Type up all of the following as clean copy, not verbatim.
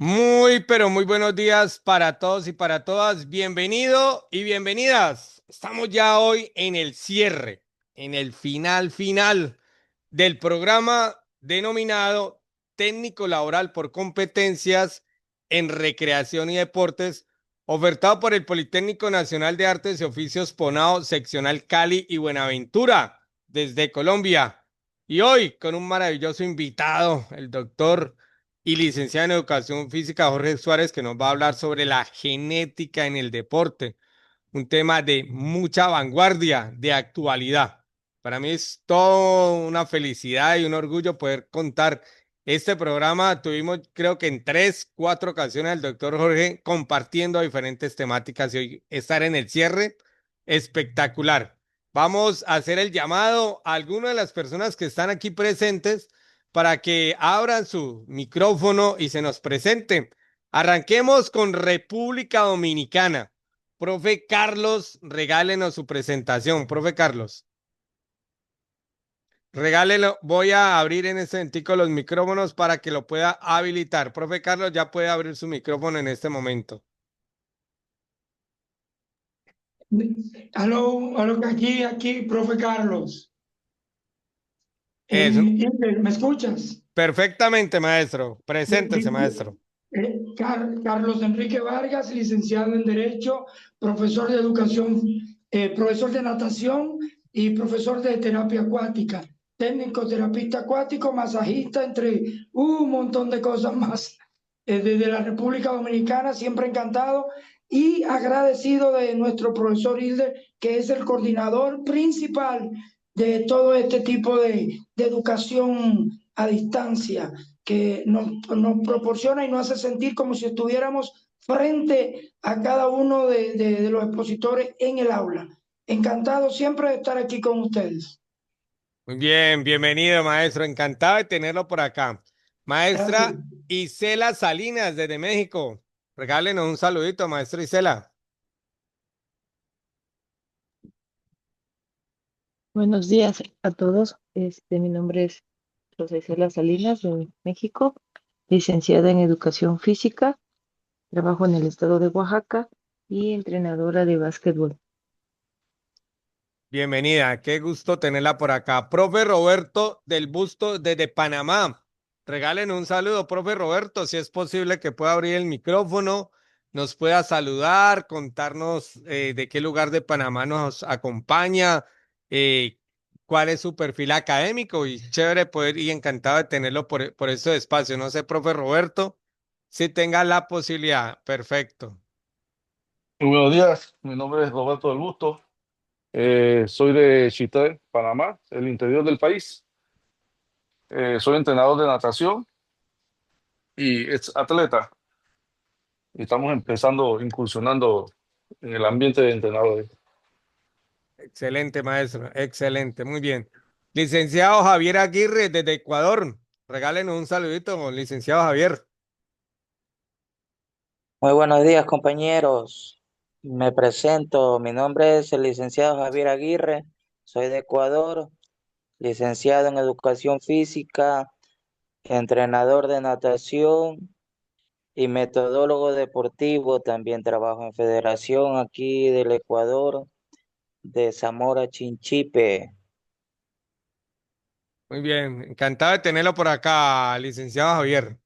Muy, pero muy buenos días para todos y para todas. Bienvenido y bienvenidas. Estamos ya hoy en el cierre, en el final del programa denominado Técnico Laboral por Competencias en Recreación y Deportes, ofertado por el Politécnico Nacional de Artes y Oficios Ponao, seccional Cali y Buenaventura, desde Colombia. Y hoy con un maravilloso invitado, el doctor y licenciado en Educación Física Jorge Suárez, que nos va a hablar sobre la genética en el deporte, un tema de mucha vanguardia, de actualidad. Para mí es toda una felicidad y un orgullo poder contar este programa. Tuvimos, creo que en tres, cuatro ocasiones, el doctor Jorge compartiendo diferentes temáticas y hoy estar en el cierre, espectacular. Vamos a hacer el llamado a algunas de las personas que están aquí presentes para que abran su micrófono y se nos presenten. Arranquemos con República Dominicana. Profe Carlos, regálenos su presentación. Profe Carlos, regálelo. Voy a abrir en este momentico los micrófonos para que lo pueda habilitar. Profe Carlos ya puede abrir su micrófono en este momento. Aló, aquí, profe Carlos. Eso. Iker, ¿me escuchas? Perfectamente, maestro. Preséntese, Di- maestro. Carlos Enrique Vargas, licenciado en Derecho, profesor de educación, profesor de natación y profesor de terapia acuática, técnico terapista acuático, masajista, entre un montón de cosas más. Desde la República Dominicana, siempre encantado y agradecido de nuestro profesor Hilder, que es el coordinador principal de todo este tipo de educación a distancia que nos proporciona y nos hace sentir como si estuviéramos frente a cada uno de los expositores en el aula. Encantado siempre de estar aquí con ustedes. Muy bien, bienvenido, maestro. Encantado de tenerlo por acá. Gracias. Maestra Isela Salinas, desde México. Regálenos un saludito, maestra Isela. Buenos días a todos. Mi nombre es Rosa Isela Salinas de México, licenciada en Educación Física, trabajo en el estado de Oaxaca y entrenadora de básquetbol. Bienvenida, qué gusto tenerla por acá. Profe Roberto del Busto desde Panamá. Regalen un saludo, profe Roberto, si es posible que pueda abrir el micrófono, nos pueda saludar, contarnos de qué lugar de Panamá nos acompaña, eh, cuál es su perfil académico y chévere poder y encantado de tenerlo por este espacio. No sé, profe Roberto, si tenga la posibilidad. Perfecto. Muy buenos días, mi nombre es Roberto del Busto, soy de Chitré, Panamá, el interior del país. Soy entrenador de natación y ex atleta. Y estamos empezando, incursionando en el ambiente de entrenadores. Excelente, maestro. Excelente. Muy bien. Licenciado Javier Aguirre, desde Ecuador. Regálenos un saludito, licenciado Javier. Muy buenos días, compañeros. Me presento. Mi nombre es el licenciado Javier Aguirre. Soy de Ecuador, licenciado en Educación Física, entrenador de natación y metodólogo deportivo. También trabajo en Federación aquí del Ecuador, de Zamora Chinchipe. Muy bien. Encantado de tenerlo por acá, licenciado Javier.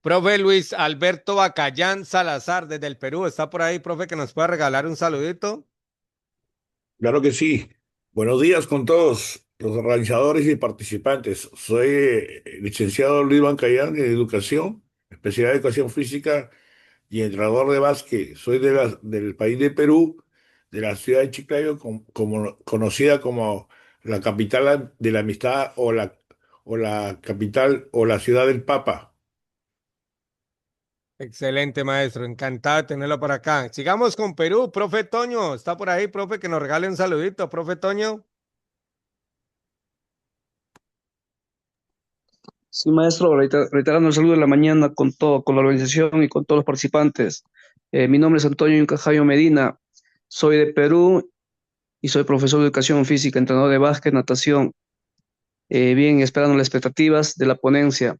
Profe Luis Alberto Bacayán Salazar, desde el Perú. ¿Está por ahí, profe, que nos pueda regalar un saludito? Claro que sí. Buenos días con todos los organizadores y participantes. Soy licenciado Luis Bancayán en Educación, especialidad de Educación Física y entrenador de básquet. Soy del país de Perú, de la ciudad de Chiclayo, conocida como la capital de la amistad o la capital o la ciudad del Papa. Excelente, maestro. Encantado de tenerlo por acá. Sigamos con Perú. Profe Toño, ¿está por ahí, profe, que nos regale un saludito? Profe Toño. Sí, maestro, reiterando el saludo de la mañana con todo, con la organización y con todos los participantes. Mi nombre es Antonio Incajayo Medina, soy de Perú y soy profesor de educación física, entrenador de básquet, natación. Bien, esperando las expectativas de la ponencia.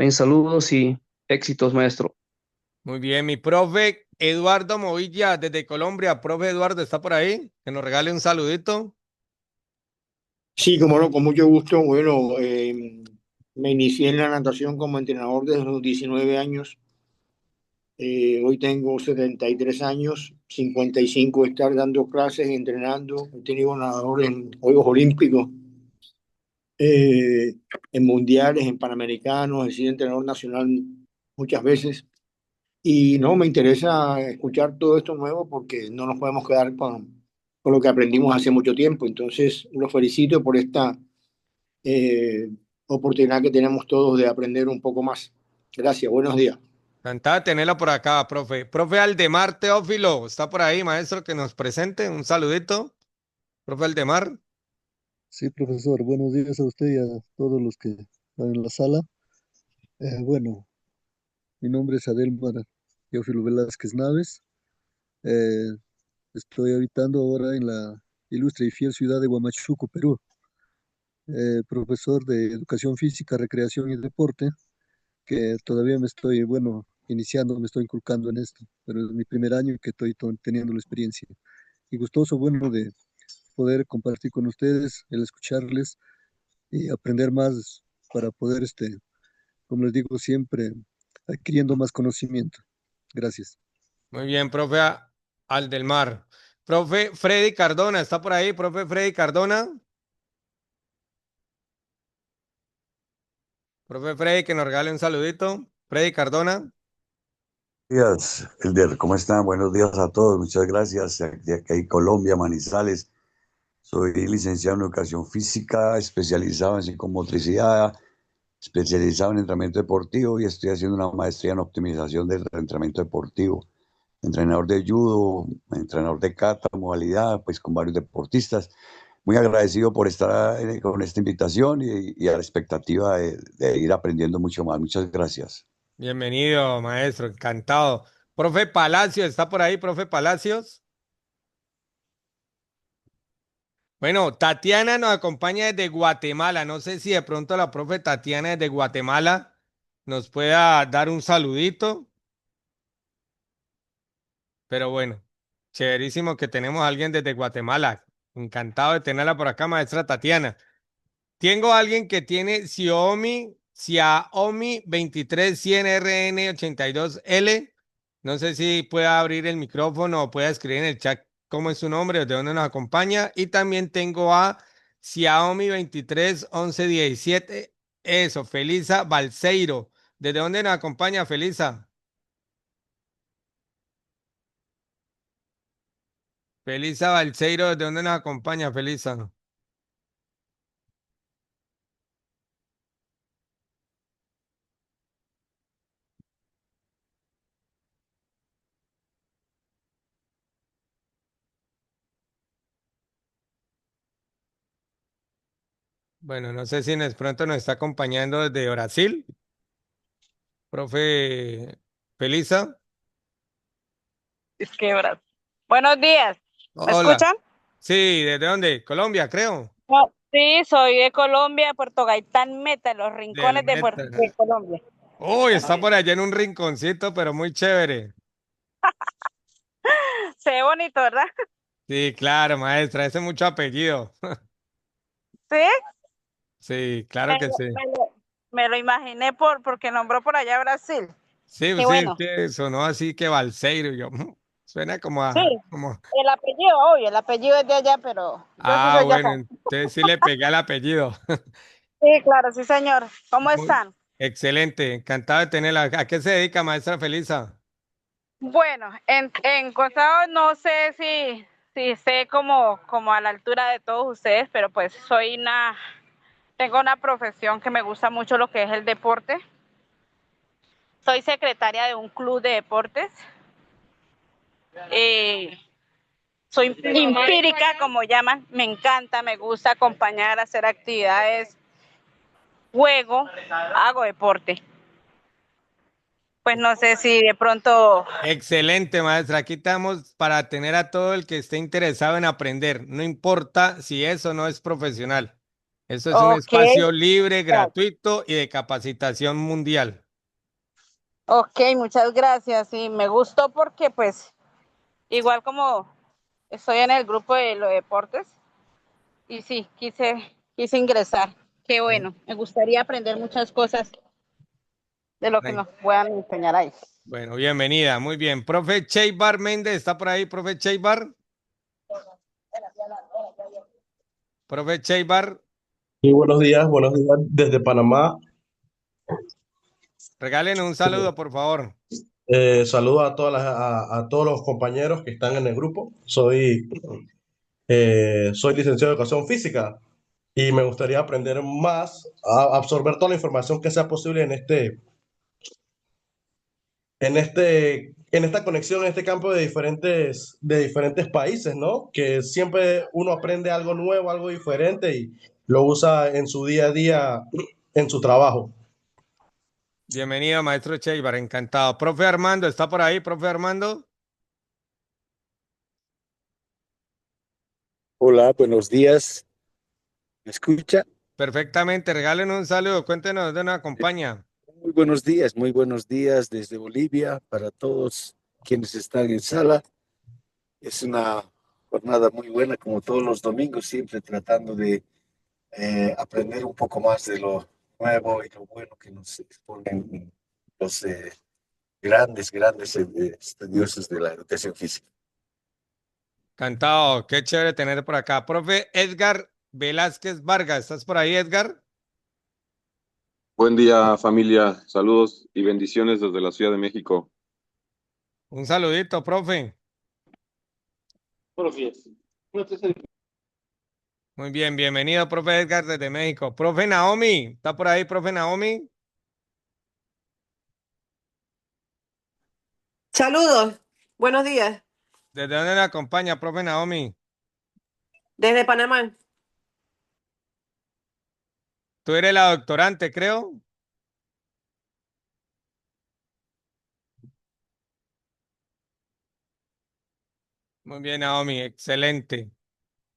Vayan saludos y éxitos, maestro. Muy bien, mi profe Eduardo Movilla desde Colombia. Profe Eduardo, ¿está por ahí? Que nos regale un saludito. Sí, como no, con mucho gusto. Bueno, me inicié en la natación como entrenador desde los 19 años. Hoy tengo 73 años, 55 estar dando clases y entrenando. He tenido nadadores en Juegos Olímpicos, eh, en mundiales, en panamericanos. He sido entrenador nacional muchas veces. Y no, me interesa escuchar todo esto nuevo porque no nos podemos quedar con lo que aprendimos hace mucho tiempo. Entonces, los felicito por esta eh, oportunidad que tenemos todos de aprender un poco más. Gracias, buenos días. Encantada de tenerla por acá, profe. Profe Aldemar Teófilo, ¿está por ahí, maestro, que nos presente? Un saludito. Profe Aldemar. Sí, profesor, buenos días a usted y a todos los que están en la sala. Bueno, mi nombre es Adelmar Teófilo Velázquez Naves. Eh, Estoy habitando ahora en la ilustre y fiel ciudad de Huamachuco, Perú. Profesor de Educación Física, Recreación y Deporte, que todavía me estoy, bueno, iniciando, me estoy inculcando en esto, pero es mi primer año y que estoy teniendo la experiencia. Y gustoso, bueno, de poder compartir con ustedes, el escucharles y aprender más para poder, como les digo siempre, adquiriendo más conocimiento. Gracias. Muy bien, profe Aldelmar. Profe Freddy Cardona, ¿está por ahí, profe Freddy Cardona? Profe Freddy, que nos regale un saludito. Freddy Cardona. Días, Elder, ¿cómo están? Buenos días a todos, muchas gracias. De aquí en Colombia, Manizales. Soy licenciado en Educación Física, especializado en psicomotricidad, especializado en entrenamiento deportivo y estoy haciendo una maestría en optimización del entrenamiento deportivo. Entrenador de judo, entrenador de kata, modalidad, pues con varios deportistas. Muy agradecido por estar con esta invitación y a la expectativa de ir aprendiendo mucho más. Muchas gracias. Bienvenido, maestro, encantado. Profe Palacios, ¿está por ahí, profe Palacios? Bueno, Tatiana nos acompaña desde Guatemala. No sé si de pronto la profe Tatiana desde Guatemala nos pueda dar un saludito, pero bueno, chéverísimo que tenemos a alguien desde Guatemala. Encantado de tenerla por acá, maestra Tatiana. Tengo a alguien que tiene Xiaomi 2300RN82L. No sé si pueda abrir el micrófono o pueda escribir en el chat cómo es su nombre o de dónde nos acompaña. Y también tengo a Xiaomi 231117. Eso, Felisa Balseiro. ¿Desde dónde nos acompaña, Felisa? Felisa Balseiro, ¿desde dónde nos acompaña, Felisa? Bueno, no sé si pronto nos está acompañando desde Brasil, profe Felisa. Es que, buenos días, ¿me Hola. escuchan? Sí, ¿desde dónde? Colombia, creo. No, sí, soy de Colombia, Puerto Gaitán Meta, los Del rincones Meta. de Colombia. Uy, está por allá en un rinconcito, pero muy chévere. Se ve bonito, ¿verdad? Sí, claro, maestra, ese es mucho apellido. Sí, Sí, claro me, que lo sí. me lo- me lo imaginé porque nombró por allá Brasil. Sí, Y sí, es bueno, que sonó así que Balseiro. Y yo, suena como sí, a, como. el apellido, obvio, el apellido es de allá, pero yo sí Ah, soy de bueno, acá. entonces sí le pegué al apellido. Sí, claro, sí, señor. ¿Cómo Muy están? excelente, encantado de tenerla. ¿A qué se dedica, maestra Felisa? Bueno, en Costado no sé si sé como a la altura de todos ustedes, pero pues tengo una profesión que me gusta mucho lo que es el deporte. Soy secretaria de un club de deportes. Eh, Soy empírica, como llaman. Me encanta, me gusta acompañar, hacer actividades, juego, hago deporte. Pues no sé si de pronto. Excelente, maestra. Aquí estamos para tener a todo el que esté interesado en aprender. No importa si eso no es profesional. Esto es un Ok, espacio libre, gratuito y de capacitación mundial. ok, muchas gracias. Sí, me gustó porque pues igual como estoy en el grupo de los deportes y sí, quise ingresar. Qué bueno, me gustaría aprender muchas cosas de lo que Ay, nos puedan enseñar ahí. bueno, bienvenida, muy bien. Profe Cheybar Méndez, ¿está por ahí, profe Cheybar? Profe Cheybar, Sí, buenos días desde Panamá. regálenos un saludo, por favor. Saludo a a todos los compañeros que están en el grupo. Soy licenciado en educación física y me gustaría aprender más, a absorber toda la información que sea posible en esta conexión, en este campo de diferentes países, ¿no? Que siempre uno aprende algo nuevo, algo diferente y lo usa en su día a día, en su trabajo. Bienvenido, maestro Cheybar, encantado. Profe Armando, ¿está por ahí, profe Armando? Hola, buenos días. ¿Me escucha? Perfectamente, regálenos un saludo, cuéntenos dónde nos acompaña. Muy buenos días desde Bolivia para todos quienes están en sala. Es una jornada muy buena, como todos los domingos, siempre tratando de aprender un poco más de lo nuevo y lo bueno que nos exponen los grandes estudiosos de la educación física. Encantado, qué chévere tener por acá. Profe Edgar Velázquez Vargas, ¿estás por ahí, Edgar? Buen día, familia. Saludos y bendiciones desde la Ciudad de México. Un saludito, profe. Profe, Muy bien, bienvenido, profe Edgar desde México. Profe Naomi, ¿está por ahí, profe Naomi? Saludos, buenos días, ¿Desde dónde le acompaña, profe Naomi? desde Panamá. Tú eres la doctorante, creo. Muy bien, Naomi, excelente.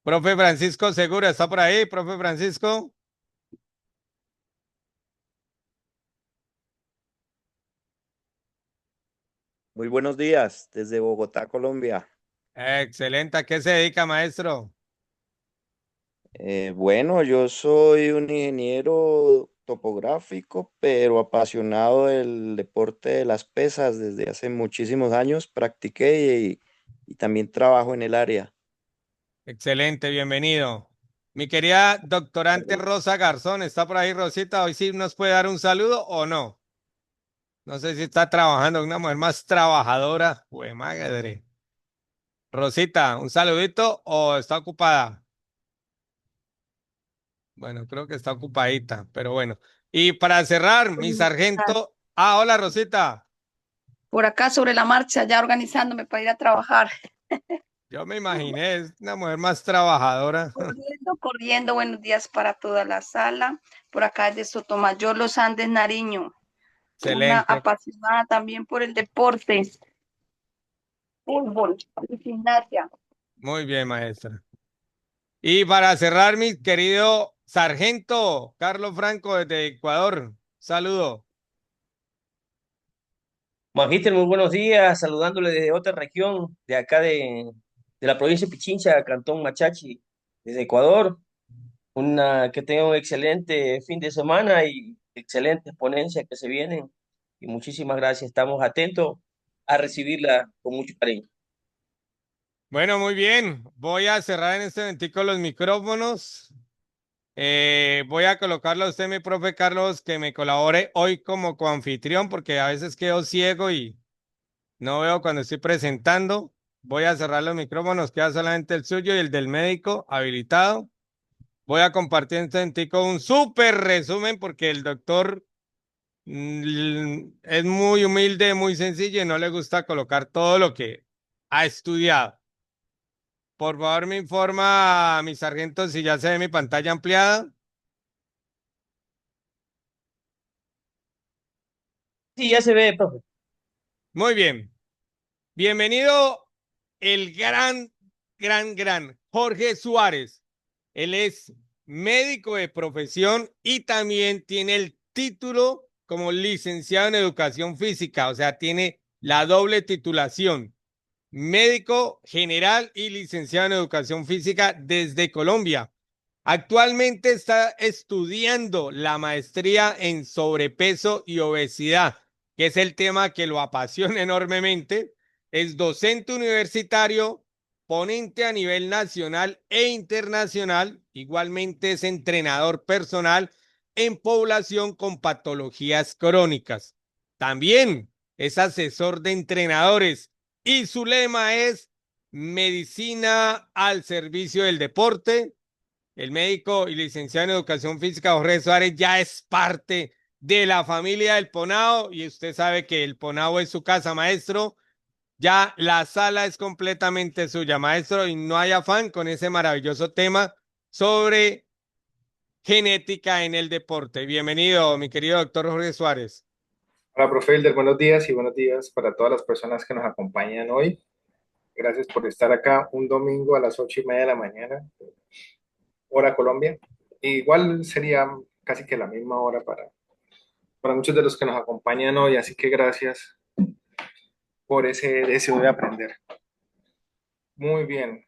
Profe Francisco Segura, ¿está por ahí, profe Francisco? Muy buenos días desde Bogotá, Colombia. Excelente, ¿a qué se dedica, maestro? Bueno, yo soy un ingeniero topográfico, pero apasionado del deporte de las pesas desde hace muchísimos años. Practiqué y también trabajo en el área. Excelente, bienvenido. Mi querida doctorante Rosa Garzón, ¿está por ahí, Rosita? ¿Hoy sí nos puede dar un saludo o no? No sé si está trabajando, una mujer más trabajadora. Jue madre. Rosita, ¿un saludito o está ocupada? Bueno, creo que está ocupadita, pero bueno. Y para cerrar, mi sargento. Ah, hola, Rosita. Por acá sobre la marcha, ya organizándome para ir a trabajar. Yo me imaginé, es una mujer más trabajadora. Corriendo, buenos días para toda la sala. Por acá desde Sotomayor, Los Andes, Nariño. Una Excelente. apasionada también por el deporte, fútbol y gimnasia. Muy bien, maestra. Y para cerrar, mi querido sargento Carlos Franco desde Ecuador. Saludo. Magíster, muy buenos días, saludándole desde otra región, de acá de la provincia de Pichincha, Cantón Machachi, desde Ecuador. Que tenga un excelente fin de semana y excelentes ponencias que se vienen. Y muchísimas gracias, estamos atentos a recibirla con mucho cariño. Bueno, muy bien. Voy a cerrar en este momentico los micrófonos. Voy a colocarle a usted, mi profe Carlos, que me colabore hoy como coanfitrión, porque a veces quedo ciego y no veo cuando estoy presentando. Voy a cerrar los micrófonos, queda solamente el suyo y el del médico habilitado. Voy a compartir en este momentico un súper resumen, porque el doctor es muy humilde, muy sencillo y no le gusta colocar todo lo que ha estudiado. Por favor, me informa mi sargento si ya se ve mi pantalla ampliada. Sí, ya se ve, profe. Muy bien. Bienvenido el gran Jorge Suárez. Él es médico de profesión y también tiene el título como licenciado en educación física, o sea, tiene la doble titulación, médico general y licenciado en educación física desde Colombia. Actualmente está estudiando la maestría en sobrepeso y obesidad, que es el tema que lo apasiona enormemente. Es docente universitario, ponente a nivel nacional e internacional. Igualmente es entrenador personal en población con patologías crónicas. También es asesor de entrenadores y su lema es medicina al servicio del deporte. El médico y licenciado en educación física Jorge Suárez ya es parte de la familia del Ponao y usted sabe que el Ponao es su casa, maestro. Ya la sala es completamente suya, maestro, y no hay afán con ese maravilloso tema sobre genética en el deporte. Bienvenido, mi querido doctor Jorge Suárez. Hola, profe Elder, buenos días y buenos días para todas las personas que nos acompañan hoy. Gracias por estar acá un domingo a las 8:30 de la mañana, hora Colombia. Igual sería casi que la misma hora para muchos de los que nos acompañan hoy, así que gracias por ese deseo de aprender. Muy bien.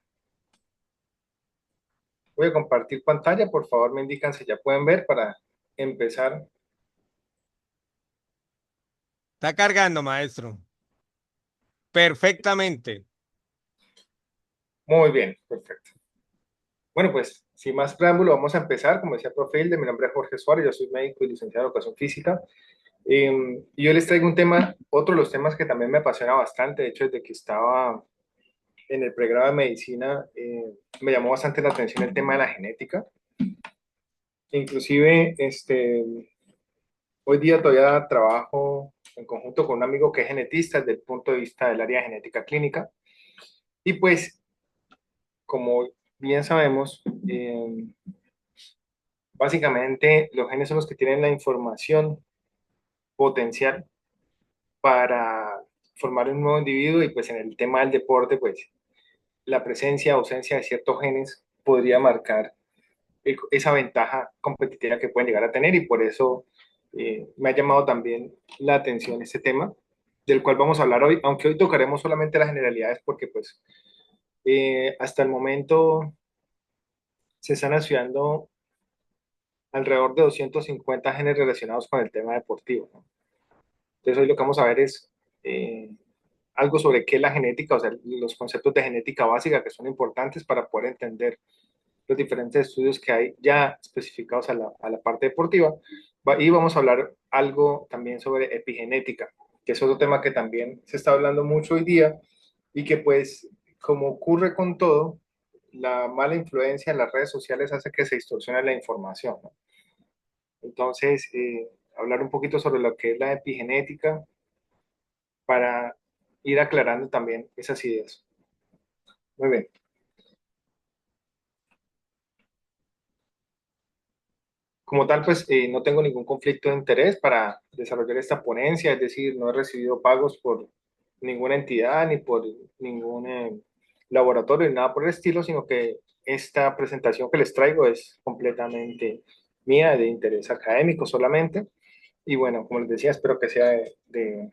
Voy a compartir pantalla, por favor me indican si ya pueden ver para empezar. Está cargando, maestro. Perfectamente. Muy bien, perfecto. Bueno, pues sin más preámbulo, vamos a empezar. Como decía el profe Hilde, mi nombre es Jorge Suárez, yo soy médico y licenciado en educación física. Y yo les traigo un tema, otro de los temas que también me apasiona bastante. De hecho, desde que estaba en el pregrado de medicina, me llamó bastante la atención el tema de la genética. Inclusive, hoy día todavía trabajo en conjunto con un amigo que es genetista desde el punto de vista del área de genética clínica. Y pues, como bien sabemos, básicamente los genes son los que tienen la información potencial para formar un nuevo individuo y pues en el tema del deporte, pues la presencia o ausencia de ciertos genes podría marcar esa ventaja competitiva que pueden llegar a tener y por eso me ha llamado también la atención este tema del cual vamos a hablar hoy, aunque hoy tocaremos solamente las generalidades porque pues hasta el momento se están estudiando alrededor de 250 genes relacionados con el tema deportivo, ¿no? Entonces hoy lo que vamos a ver es algo sobre qué es la genética, o sea, los conceptos de genética básica que son importantes para poder entender los diferentes estudios que hay ya especificados a la parte deportiva. Y vamos a hablar algo también sobre epigenética, que es otro tema que también se está hablando mucho hoy día y que pues, como ocurre con todo, la mala influencia en las redes sociales hace que se distorsione la información, ¿no? Entonces, hablar un poquito sobre lo que es la epigenética para ir aclarando también esas ideas. Muy bien. Como tal, pues no tengo ningún conflicto de interés para desarrollar esta ponencia, es decir, no he recibido pagos por ninguna entidad ni por ningún laboratorio ni nada por el estilo, sino que esta presentación que les traigo es completamente mía, de interés académico solamente. Y bueno, como les decía, espero que sea de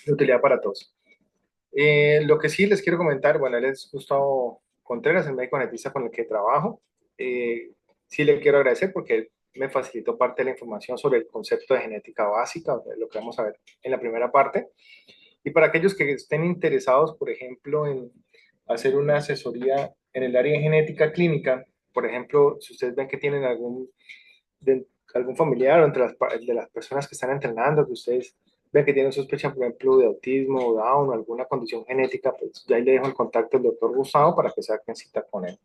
utilidad para todos. Lo que sí les quiero comentar, bueno, él es Gustavo Contreras, el médico genetista con el que trabajo. Sí le quiero agradecer porque me facilitó parte de la información sobre el concepto de genética básica, lo que vamos a ver en la primera parte. Y para aquellos que estén interesados, por ejemplo, en hacer una asesoría en el área de genética clínica, por ejemplo, si ustedes ven que tienen algún familiar o entre de las personas que están entrenando, que ustedes ven que tienen sospecha, por ejemplo, de autismo o Down o alguna condición genética, pues ya ahí le dejo el contacto del doctor Gustavo para que saquen cita con él.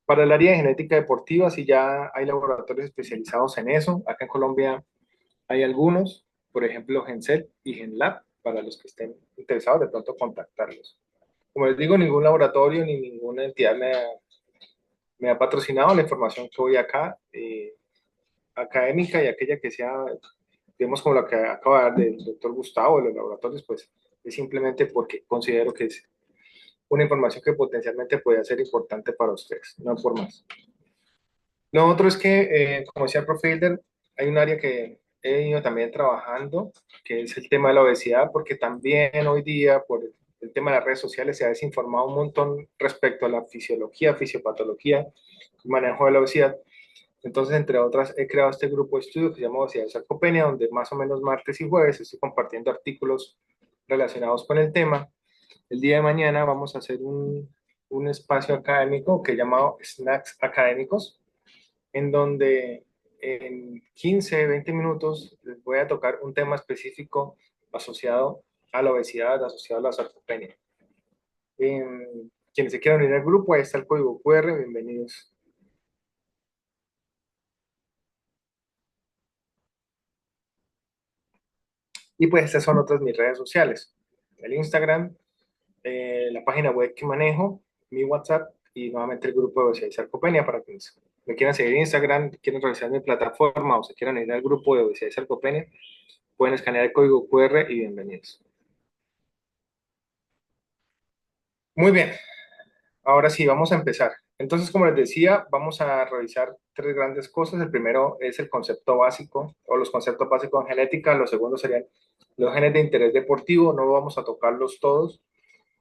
Para el área de genética deportiva, sí ya hay laboratorios especializados en eso. Acá en Colombia hay algunos, por ejemplo, GenCell y GenLab, para los que estén interesados de pronto contactarlos. Como les digo, ningún laboratorio ni ninguna entidad me ha patrocinado. La información que voy acá, académica y aquella que sea, digamos, como la que acaba de dar del doctor Gustavo de los laboratorios, pues es simplemente porque considero que es una información que potencialmente puede ser importante para ustedes, no por más. Lo otro es que, como decía el profe Hilder, hay un área que he ido también trabajando, que es el tema de la obesidad, porque también hoy día, por el tema de las redes sociales, se ha desinformado un montón respecto a la fisiología, fisiopatología, el manejo de la obesidad. Entonces, entre otras, he creado este grupo de estudio que se llama Obesidad y Sarcopenia, donde más o menos martes y jueves estoy compartiendo artículos relacionados con el tema. El día de mañana vamos a hacer un espacio académico que he llamado Snacks Académicos, en donde en 15, 20 minutos les voy a tocar un tema específico asociado a la obesidad, asociado a la sarcopenia. Quienes se quieran unir al grupo, ahí está el código QR, bienvenidos. Y pues estas son otras mis redes sociales, el Instagram, la página web que manejo, mi WhatsApp y nuevamente el grupo de obesidad y sarcopenia para quienes me quieran seguir en Instagram, quieren revisar mi plataforma o se quieran ir al grupo de obesidad y sarcopenia, pueden escanear el código QR y bienvenidos. Muy bien, ahora sí, vamos a empezar. Entonces, como les decía, vamos a revisar tres grandes cosas. El primero es el concepto básico o los conceptos básicos en genética. Los segundos serían los genes de interés deportivo. No vamos a tocarlos todos,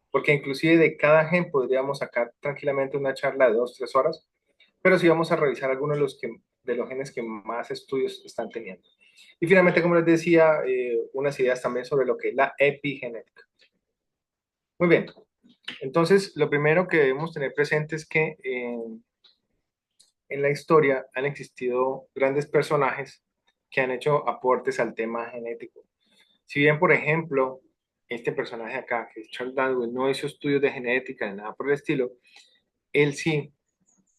porque inclusive de cada gen podríamos sacar tranquilamente una charla de 2, 3 horas, pero sí vamos a revisar algunos de los genes que más estudios están teniendo. Y finalmente, como les decía, unas ideas también sobre lo que es la epigenética. Muy bien, entonces lo primero que debemos tener presente es que en la historia han existido grandes personajes que han hecho aportes al tema genético. Si bien, por ejemplo, este personaje acá, que es Charles Darwin, no hizo estudios de genética ni nada por el estilo, él sí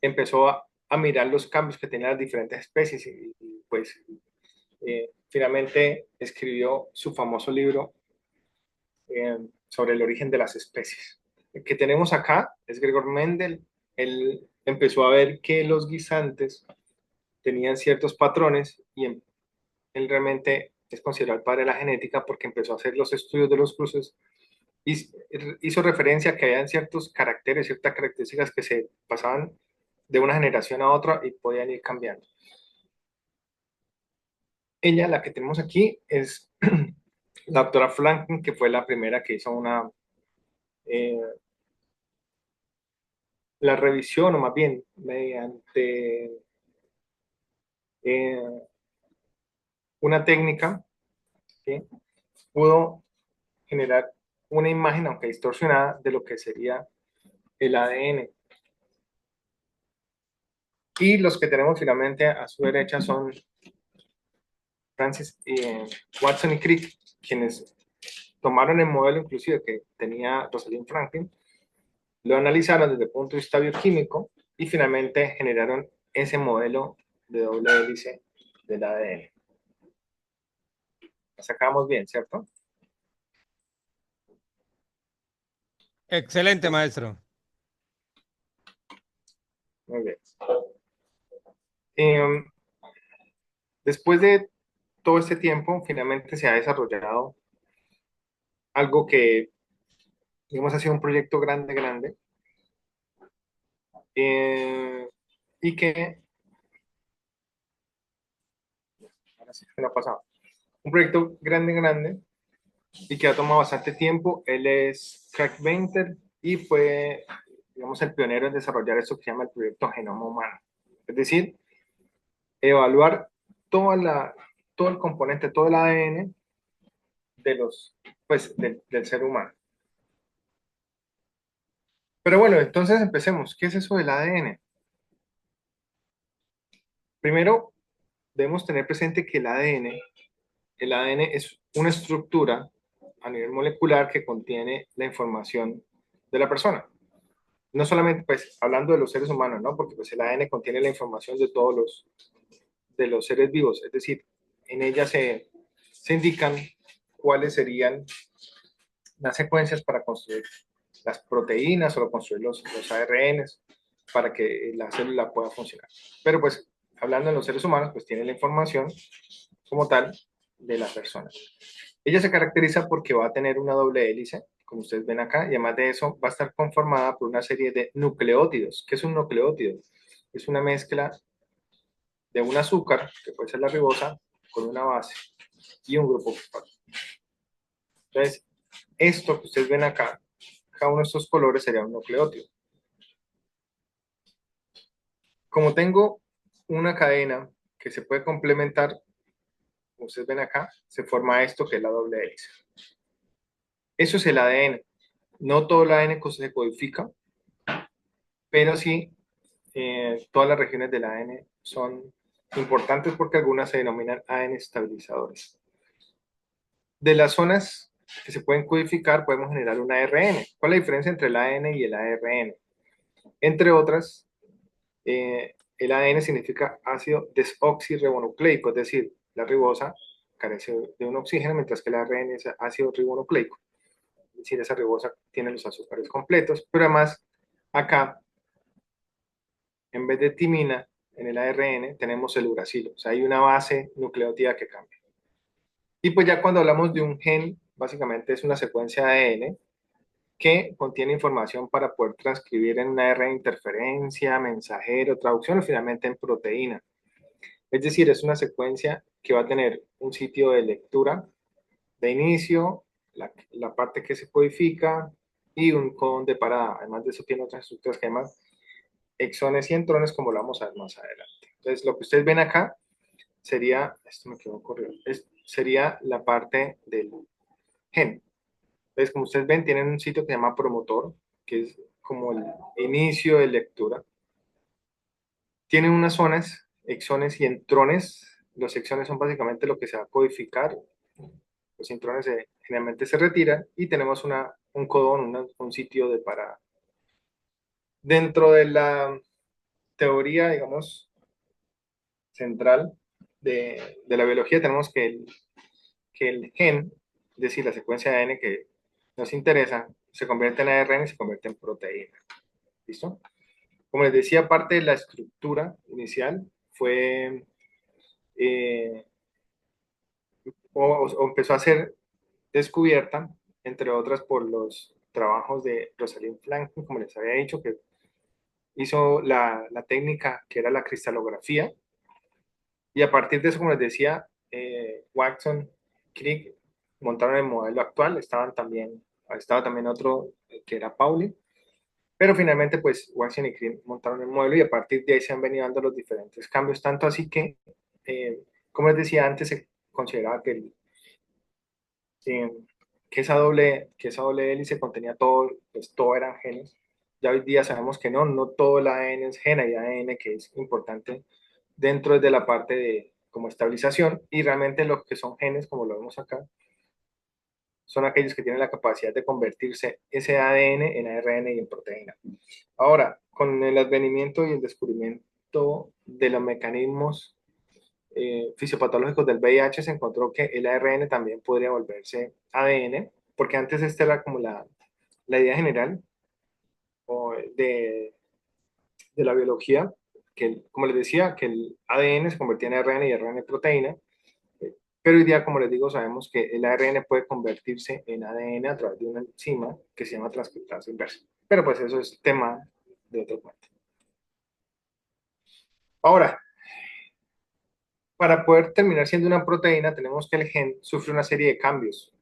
empezó a mirar los cambios que tenían las diferentes especies y pues finalmente escribió su famoso libro sobre el origen de las especies. El que tenemos acá es Gregor Mendel. Él empezó a ver que los guisantes tenían ciertos patrones y él realmente es considerado el padre de la genética porque empezó a hacer los estudios de los cruces y hizo referencia a que habían ciertos caracteres, ciertas características que se pasaban de una generación a otra y podían ir cambiando. Ella, la que tenemos aquí, es la doctora Franklin, que fue la primera que hizo la revisión, o más bien, mediante una técnica, ¿sí? Pudo generar una imagen, aunque distorsionada, de lo que sería el ADN. Y los que tenemos finalmente a su derecha son Francis Watson y Crick, quienes tomaron el modelo inclusive que tenía Rosalind Franklin, lo analizaron desde el punto de vista bioquímico y finalmente generaron ese modelo de doble hélice del ADN. La sacamos bien, ¿cierto? Excelente, maestro. Muy bien. Después de todo este tiempo, finalmente se ha desarrollado algo que, digamos, ha sido un proyecto grande, y que, ahora sí se lo ha pasado, un proyecto grande, y que ha tomado bastante tiempo. Él es Craig Venter y fue, digamos, el pionero en desarrollar esto que se llama el proyecto Genoma Humano. Es decir, evaluar todo el componente, todo el ADN del ser humano. Pero bueno, entonces empecemos. ¿Qué es eso del ADN? Primero, debemos tener presente que el ADN es una estructura a nivel molecular que contiene la información de la persona. No solamente, pues, hablando de los seres humanos, ¿no? Porque pues el ADN contiene la información de todos los seres vivos. Es decir, en ella se indican cuáles serían las secuencias para construir las proteínas o construir los ARNs para que la célula pueda funcionar. Pero pues, hablando de los seres humanos, pues tiene la información como tal de las personas. Ella se caracteriza porque va a tener una doble hélice, como ustedes ven acá, y además de eso va a estar conformada por una serie de nucleótidos. ¿Qué es un nucleótido? Es una mezcla de un azúcar, que puede ser la ribosa, con una base y un grupo fosfato. Entonces, esto que ustedes ven acá, cada uno de estos colores sería un nucleótido. Como tengo una cadena que se puede complementar, como ustedes ven acá, se forma esto que es la doble hélice. Eso es el ADN. No todo el ADN se codifica, pero sí todas las regiones del ADN son importantes porque algunas se denominan ADN estabilizadores. De las zonas que se pueden codificar, podemos generar un ARN. ¿Cuál es la diferencia entre el ADN y el ARN? Entre otras, el ADN significa ácido desoxirribonucleico, es decir, la ribosa carece de un oxígeno, mientras que el ARN es ácido ribonucleico. Es decir, esa ribosa tiene los azúcares completos, pero además acá, en vez de timina, en el ARN tenemos el uracilo, o sea, hay una base nucleótida que cambia. Y pues ya cuando hablamos de un gen, básicamente es una secuencia de ADN que contiene información para poder transcribir en una ARN interferencia, mensajero, traducción y finalmente en proteína. Es decir, es una secuencia que va a tener un sitio de lectura de inicio, la parte que se codifica y un codón de parada. Además de eso tiene otras estructuras que llaman exones y intrones, como lo vamos a ver más adelante. Entonces, lo que ustedes ven acá sería, esto me quedó corrido, sería la parte del gen. Entonces, como ustedes ven, tienen un sitio que se llama promotor, que es como el inicio de lectura. Tienen unas zonas, exones y intrones. Los exones son básicamente lo que se va a codificar. Los intrones generalmente se retiran y tenemos un codón, un sitio de parada. Dentro de la teoría, digamos, central de la biología, tenemos que el gen, es decir, la secuencia de ADN que nos interesa, se convierte en ARN y se convierte en proteína. ¿Listo? Como les decía, parte de la estructura inicial fue o empezó a ser descubierta, entre otras por los trabajos de Rosalind Franklin, como les había dicho, que hizo la técnica que era la cristalografía, y a partir de eso, como les decía, Watson, Crick montaron el modelo actual, estaba también otro que era Pauli, pero finalmente pues Watson y Crick montaron el modelo y a partir de ahí se han venido dando los diferentes cambios, tanto así que, como les decía antes, se consideraba que esa doble hélice contenía todo, pues todo eran genes. Ya hoy día sabemos que no todo el ADN es gen, hay ADN que es importante dentro de la parte de como estabilización y realmente los que son genes, como lo vemos acá, son aquellos que tienen la capacidad de convertirse ese ADN en ARN y en proteína. Ahora, con el advenimiento y el descubrimiento de los mecanismos fisiopatológicos del VIH se encontró que el ARN también podría volverse ADN, porque antes esta era como la idea general de la biología, que como les decía, que el ADN se convertía en ARN y ARN en proteína, pero hoy día, como les digo, sabemos que el ARN puede convertirse en ADN a través de una enzima que se llama transcriptasa inversa. Pero pues eso es tema de otro cuento. Ahora, para poder terminar siendo una proteína, tenemos que el gen sufre una serie de cambios.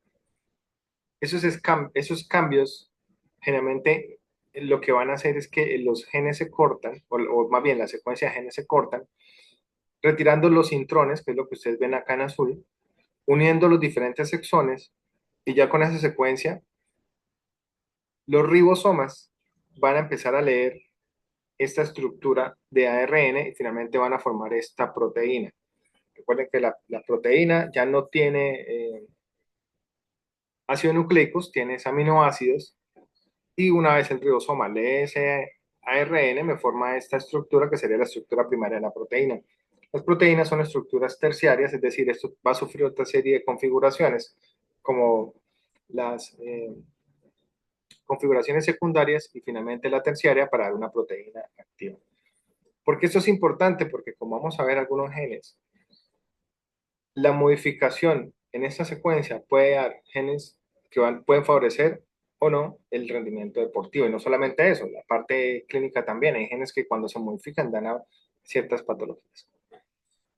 Esos cambios, generalmente, lo que van a hacer es que los genes se cortan, o más bien la secuencia de genes se cortan, retirando los intrones, que es lo que ustedes ven acá en azul, uniendo los diferentes exones, y ya con esa secuencia, los ribosomas van a empezar a leer esta estructura de ARN y finalmente van a formar esta proteína. Recuerden que la proteína ya no tiene ácidos nucleicos, tiene aminoácidos, y una vez el ribosoma lee ese ARN, me forma esta estructura que sería la estructura primaria de la proteína. Las proteínas son estructuras terciarias, es decir, esto va a sufrir otra serie de configuraciones, como las configuraciones secundarias y finalmente la terciaria para dar una proteína activa. ¿Por qué esto es importante? Porque como vamos a ver algunos genes, la modificación en esta secuencia puede dar genes que pueden favorecer o no el rendimiento deportivo. Y no solamente eso, la parte clínica también. Hay genes que cuando se modifican dan a ciertas patologías.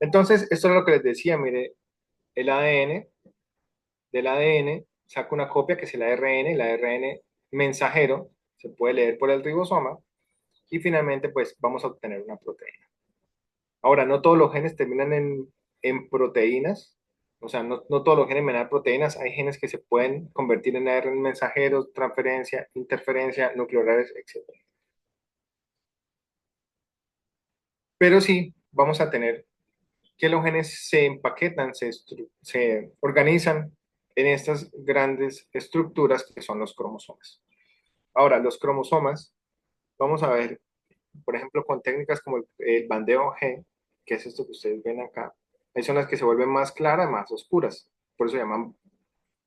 Entonces, esto es lo que les decía, mire, el ADN, del ADN saca una copia que es el ARN mensajero, se puede leer por el ribosoma, y finalmente pues vamos a obtener una proteína. Ahora, no todos los genes terminan en proteínas, o sea, no todos los genes me dan proteínas, hay genes que se pueden convertir en ARN mensajeros, transferencia, interferencia, nucleolares, etc. Pero sí, vamos a tener que los genes se empaquetan, se organizan en estas grandes estructuras que son los cromosomas. Ahora, los cromosomas, vamos a ver, por ejemplo, con técnicas como el bandeo G, que es esto que ustedes ven acá, hay zonas que se vuelven más claras, más oscuras. Por eso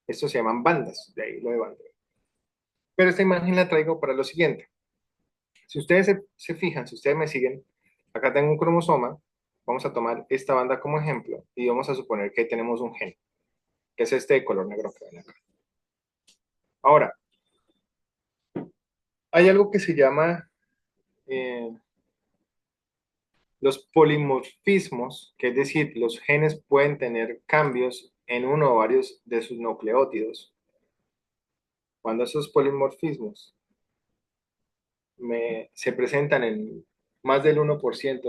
estos se llaman bandas, de ahí lo de bandeo. Pero esta imagen la traigo para lo siguiente. Si ustedes se fijan, si ustedes me siguen, acá tengo un cromosoma, vamos a tomar esta banda como ejemplo y vamos a suponer que ahí tenemos un gen, que es este de color negro que ven acá. Ahora, hay algo que se llama los polimorfismos, que es decir, los genes pueden tener cambios en uno o varios de sus nucleótidos. Cuando esos polimorfismos se presentan en más del 1%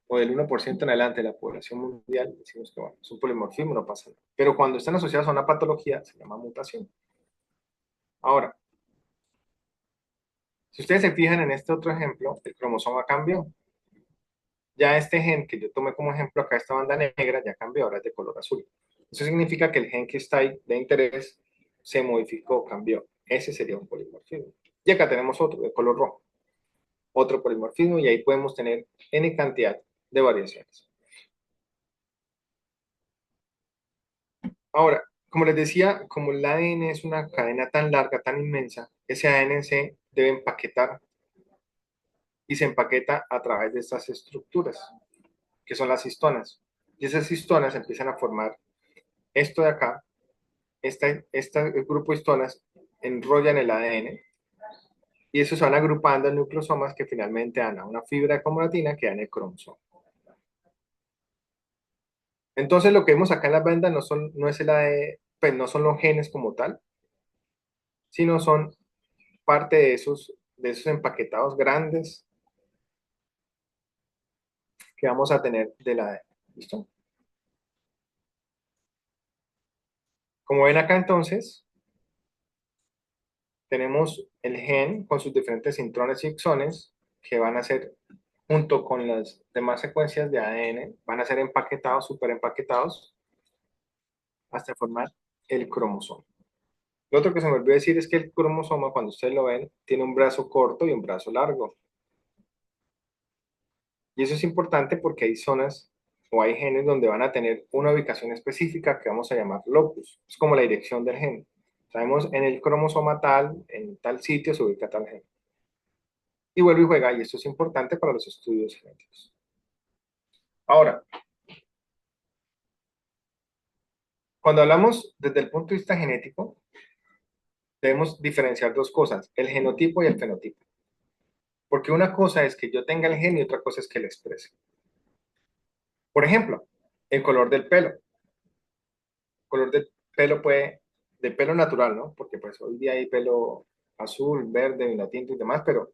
o del 1% en adelante de la población mundial, decimos que bueno, es un polimorfismo, no pasa nada. Pero cuando están asociados a una patología, se llama mutación. Ahora, si ustedes se fijan en este otro ejemplo, el cromosoma cambió. Ya este gen que yo tomé como ejemplo acá, esta banda negra, ya cambió, ahora es de color azul. Eso significa que el gen que está ahí de interés se modificó, cambió. Ese sería un polimorfismo. Y acá tenemos otro de color rojo. Otro polimorfismo y ahí podemos tener N cantidad de variaciones. Ahora, como les decía, como el ADN es una cadena tan larga, tan inmensa, ese ADN se debe empaquetar y se empaqueta a través de estas estructuras, que son las histonas. Y esas histonas empiezan a formar esto de acá, este grupo de histonas enrollan el ADN y eso se van agrupando en nucleosomas que finalmente dan a una fibra de cromatina que dan el cromosoma. Entonces lo que vemos acá en las bandas no es el ADN, pues no son los genes como tal, sino son parte de esos empaquetados grandes que vamos a tener del ADN. ¿Listo? Como ven acá entonces, tenemos el gen con sus diferentes intrones y exones que van a ser, junto con las demás secuencias de ADN, van a ser empaquetados, super empaquetados, hasta formar el cromosoma. Lo otro que se me olvidó decir es que el cromosoma, cuando ustedes lo ven, tiene un brazo corto y un brazo largo. Y eso es importante porque hay zonas o hay genes donde van a tener una ubicación específica que vamos a llamar locus. Es como la dirección del gen. Sabemos en el cromosoma tal, en tal sitio se ubica tal gen. Y vuelve y juega, y esto es importante para los estudios genéticos. Ahora, cuando hablamos desde el punto de vista genético, debemos diferenciar dos cosas, el genotipo y el fenotipo. Porque una cosa es que yo tenga el gen y otra cosa es que lo exprese. Por ejemplo, el color del pelo. El color del pelo de pelo natural, ¿no? Porque pues hoy día hay pelo azul, verde, vinotinto y demás, pero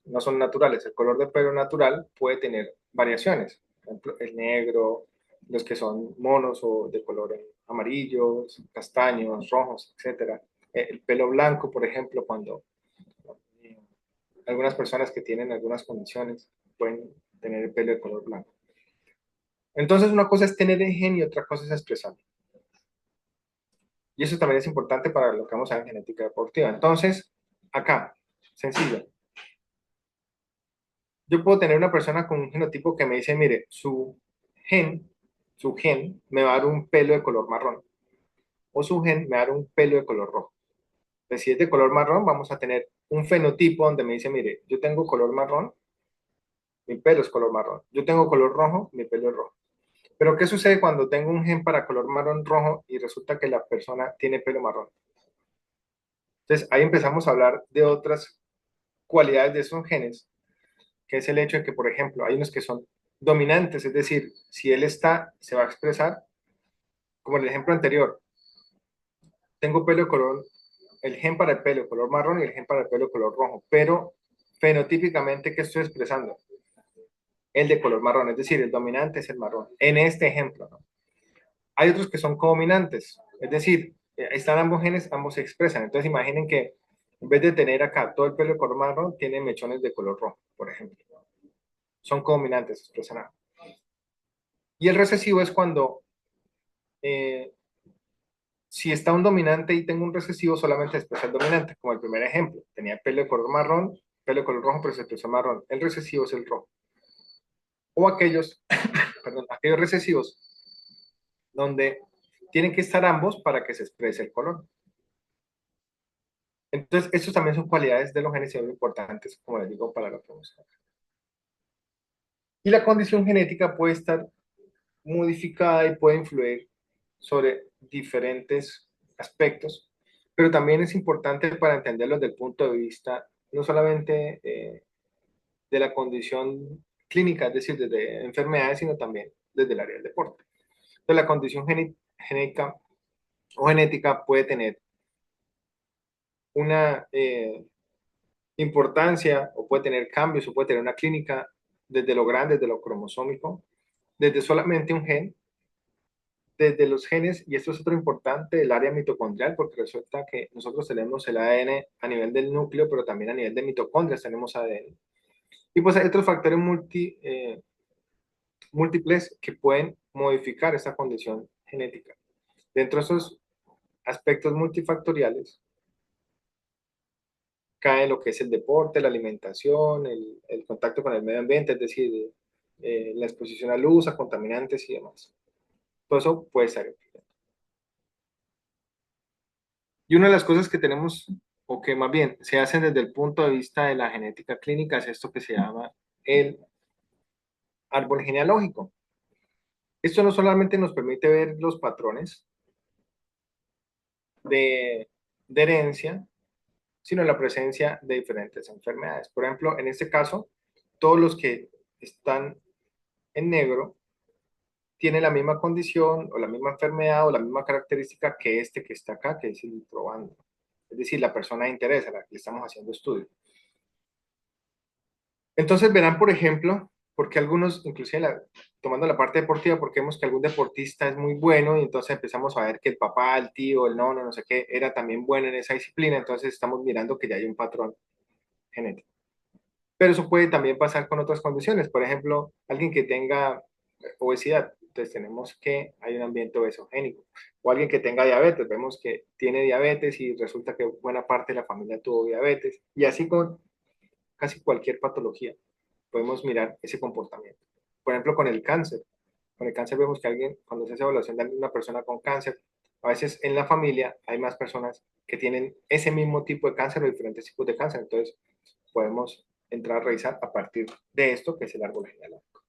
no son naturales. El color del pelo natural puede tener variaciones. Por ejemplo, el negro, los que son monos o de color amarillos, castaños, rojos, etc. El pelo blanco, por ejemplo, cuando algunas personas que tienen algunas condiciones pueden tener el pelo de color blanco. Entonces, una cosa es tener el gen y otra cosa es expresarlo. Y eso también es importante para lo que vamos a ver en genética deportiva. Entonces, acá, sencillo. Yo puedo tener una persona con un genotipo que me dice, mire, su gen me va a dar un pelo de color marrón. O su gen me va a dar un pelo de color rojo. Entonces, si es de color marrón, vamos a tener un fenotipo donde me dice, mire, yo tengo color marrón, mi pelo es color marrón. Yo tengo color rojo, mi pelo es rojo. Pero ¿qué sucede cuando tengo un gen para color marrón rojo y resulta que la persona tiene pelo marrón? Entonces ahí empezamos a hablar de otras cualidades de esos genes, que es el hecho de que, por ejemplo, hay unos que son dominantes, es decir, si él está, se va a expresar, como en el ejemplo anterior, tengo pelo de color, el gen para el pelo de color marrón y el gen para el pelo de color rojo, pero fenotípicamente, ¿qué estoy expresando? El de color marrón, es decir, el dominante es el marrón, en este ejemplo, ¿no? Hay otros que son codominantes, es decir, están ambos genes, ambos se expresan. Entonces imaginen que en vez de tener acá todo el pelo de color marrón, tiene mechones de color rojo, por ejemplo. Son codominantes, expresan A. Y el recesivo es cuando, si está un dominante y tengo un recesivo, solamente expresa el dominante, como el primer ejemplo. Tenía pelo de color marrón, pelo de color rojo, pero se expresó marrón. El recesivo es el rojo. O aquellos, perdón, aquellos recesivos donde tienen que estar ambos para que se exprese el color. Entonces, estos también son cualidades de los genes y muy importantes, como les digo, para la promoción. Y la condición genética puede estar modificada y puede influir sobre diferentes aspectos, pero también es importante para entenderlo desde el punto de vista no solamente de la condición clínica, es decir, desde enfermedades, sino también desde el área del deporte. Entonces, la condición genética o genética puede tener una importancia o puede tener cambios o puede tener una clínica desde lo grande, desde lo cromosómico, desde solamente un gen, desde los genes, y esto es otro importante, el área mitocondrial, porque resulta que nosotros tenemos el ADN a nivel del núcleo, pero también a nivel de mitocondrias tenemos ADN. Y pues hay otros factores múltiples que pueden modificar esta condición genética. Dentro de esos aspectos multifactoriales, cae lo que es el deporte, la alimentación, el contacto con el medio ambiente, es decir, la exposición a luz, a contaminantes y demás. Todo eso puede ser. Y una de las cosas que tenemos, o que más bien se hacen desde el punto de vista de la genética clínica, es esto que se llama el árbol genealógico. Esto no solamente nos permite ver los patrones de herencia, sino la presencia de diferentes enfermedades. Por ejemplo, en este caso, todos los que están en negro tienen la misma condición o la misma enfermedad o la misma característica que este que está acá, que es el probando. Es decir, la persona de interés a la que le estamos haciendo estudio. Entonces verán, por ejemplo, porque algunos, inclusive tomando la parte deportiva, porque vemos que algún deportista es muy bueno y entonces empezamos a ver que el papá, el tío, el nono, no sé qué, era también bueno en esa disciplina, entonces estamos mirando que ya hay un patrón genético. Pero eso puede también pasar con otras condiciones, por ejemplo, alguien que tenga obesidad, entonces tenemos que hay un ambiente obesogénico, o alguien que tenga diabetes, vemos que tiene diabetes y resulta que buena parte de la familia tuvo diabetes, y así con casi cualquier patología podemos mirar ese comportamiento. Por ejemplo, con el cáncer. Con el cáncer vemos que alguien, cuando se hace evaluación de una persona con cáncer, a veces en la familia hay más personas que tienen ese mismo tipo de cáncer o diferentes tipos de cáncer. Entonces, podemos entrar a revisar a partir de esto, que es el árbol genealógico.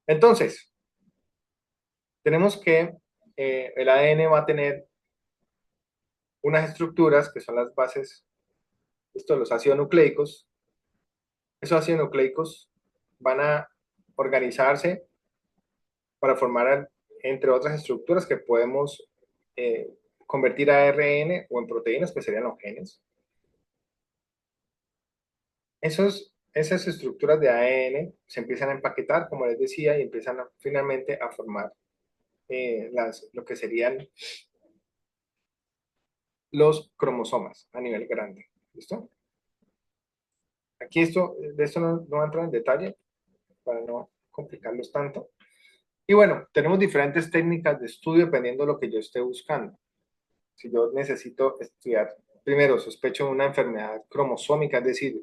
Entonces, tenemos que el ADN va a tener unas estructuras que son las bases, esto de los ácidos nucleicos. Esos ácidos nucleicos van a organizarse para formar, entre otras estructuras, que podemos convertir a ARN o en proteínas, que serían los genes. Esas estructuras de ADN se empiezan a empaquetar, como les decía, y empiezan finalmente a formar lo que serían los cromosomas a nivel grande. ¿Listo? Aquí de esto no voy a entrar en detalle para no complicarlos tanto. Y bueno, tenemos diferentes técnicas de estudio dependiendo de lo que yo esté buscando. Si yo necesito estudiar, primero sospecho de una enfermedad cromosómica, es decir,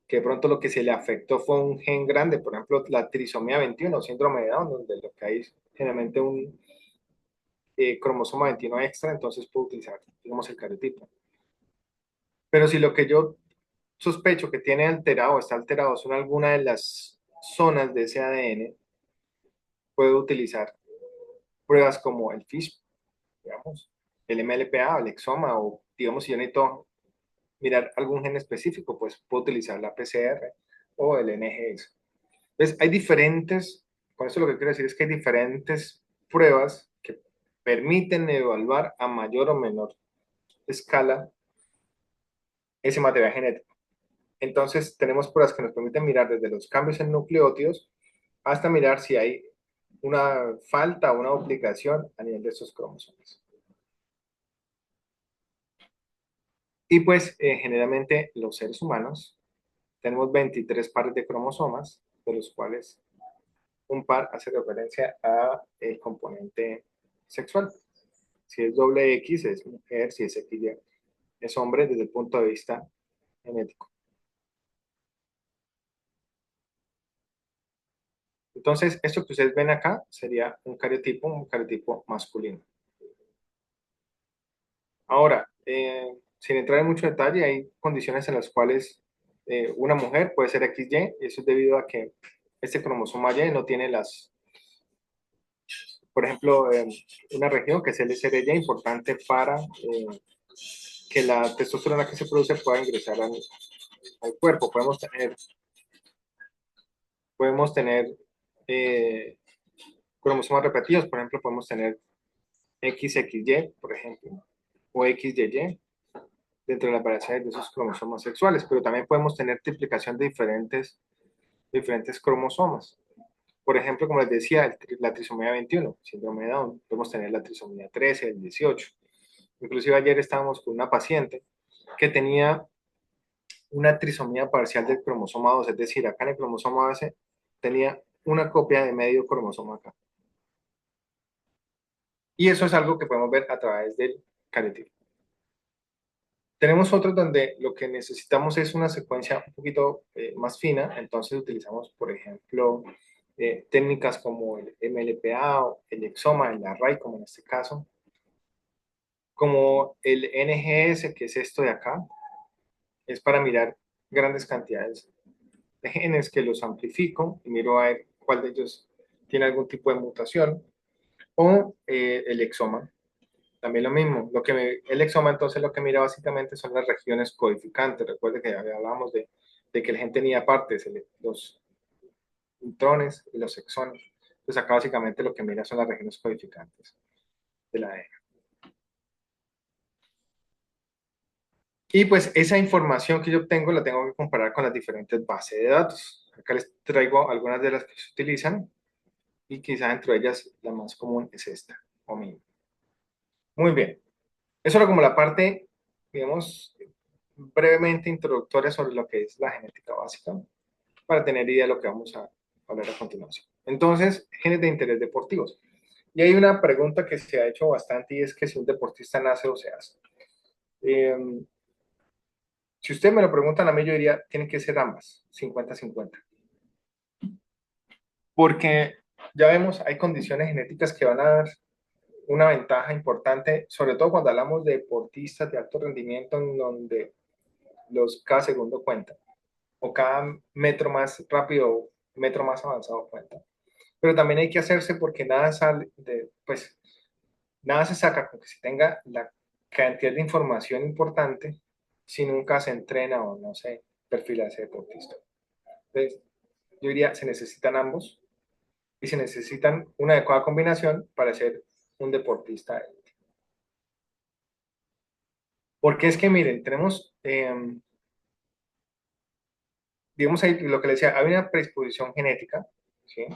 que de pronto lo que se le afectó fue un gen grande, por ejemplo, la trisomía 21, síndrome de Down, donde lo que hay es generalmente un cromosoma 21 extra, entonces puedo utilizar, digamos, el cariotipo. Pero si lo que yo sospecho que tiene alterado, está alterado, son alguna de las zonas de ese ADN, puedo utilizar pruebas como el FISH, digamos, el MLPA, el exoma, o digamos, si yo necesito mirar algún gen específico, pues puedo utilizar la PCR o el NGS. ¿Ves? Hay diferentes, con esto lo que quiero decir es que hay diferentes pruebas que permiten evaluar a mayor o menor escala ese material genético. Entonces, tenemos pruebas que nos permiten mirar desde los cambios en nucleótidos hasta mirar si hay una falta o una duplicación a nivel de estos cromosomas. Y pues, generalmente los seres humanos tenemos 23 pares de cromosomas, de los cuales un par hace referencia a el componente sexual. Si es doble X es mujer, si es XY es hombre desde el punto de vista genético. Entonces, esto que ustedes ven acá sería un cariotipo masculino. Ahora, sin entrar en mucho detalle, hay condiciones en las cuales una mujer puede ser XY, y eso es debido a que este cromosoma Y no tiene por ejemplo, una región que es el SRY, importante para que la testosterona que se produce pueda ingresar al cuerpo. Podemos tener cromosomas repetidos, por ejemplo, podemos tener XXY, por ejemplo, o XYY, dentro de las variaciones de esos cromosomas sexuales, pero también podemos tener triplicación de diferentes cromosomas. Por ejemplo, como les decía, la trisomía 21, síndrome de Down, podemos tener la trisomía 13, el 18. Inclusive ayer estábamos con una paciente que tenía una trisomía parcial del cromosoma 2, es decir, acá en el cromosoma base tenía una copia de medio cromosoma acá. Y eso es algo que podemos ver a través del cariotipo. Tenemos otros donde lo que necesitamos es una secuencia un poquito más fina, entonces utilizamos, por ejemplo, técnicas como el MLPA o el exoma, el array, como en este caso, como el NGS, que es esto de acá, es para mirar grandes cantidades de genes que los amplifico y miro a ver cuál de ellos tiene algún tipo de mutación, o el exoma. También lo mismo, el exoma entonces lo que mira básicamente son las regiones codificantes. Recuerde que hablábamos de que el gen tenía partes, los intrones y los exones. Entonces acá básicamente lo que mira son las regiones codificantes de la ADN. Y pues esa información que yo obtengo la tengo que comparar con las diferentes bases de datos. Acá les traigo algunas de las que se utilizan y quizá entre ellas la más común es esta, OMIM. Muy bien. Eso era como la parte, digamos, brevemente introductoria sobre lo que es la genética básica, para tener idea de lo que vamos a hablar a continuación. Entonces, genes de interés deportivos. Y hay una pregunta que se ha hecho bastante y es que si un deportista nace o se hace. Si usted me lo preguntan a mí, yo diría, tienen que ser ambas, 50-50. Porque ya vemos, hay condiciones genéticas que van a dar una ventaja importante, sobre todo cuando hablamos de deportistas de alto rendimiento, en donde cada segundo cuenta, o cada metro más rápido, metro más avanzado cuenta. Pero también hay que hacerse porque nada sale pues, nada se saca con que se tenga la cantidad de información importante si nunca se entrena o no se perfila ese deportista. Entonces, yo diría, se necesitan ambos y se necesitan una adecuada combinación para ser un deportista élite. Porque es que, miren, tenemos, digamos ahí lo que les decía, hay una predisposición genética, ¿sí?,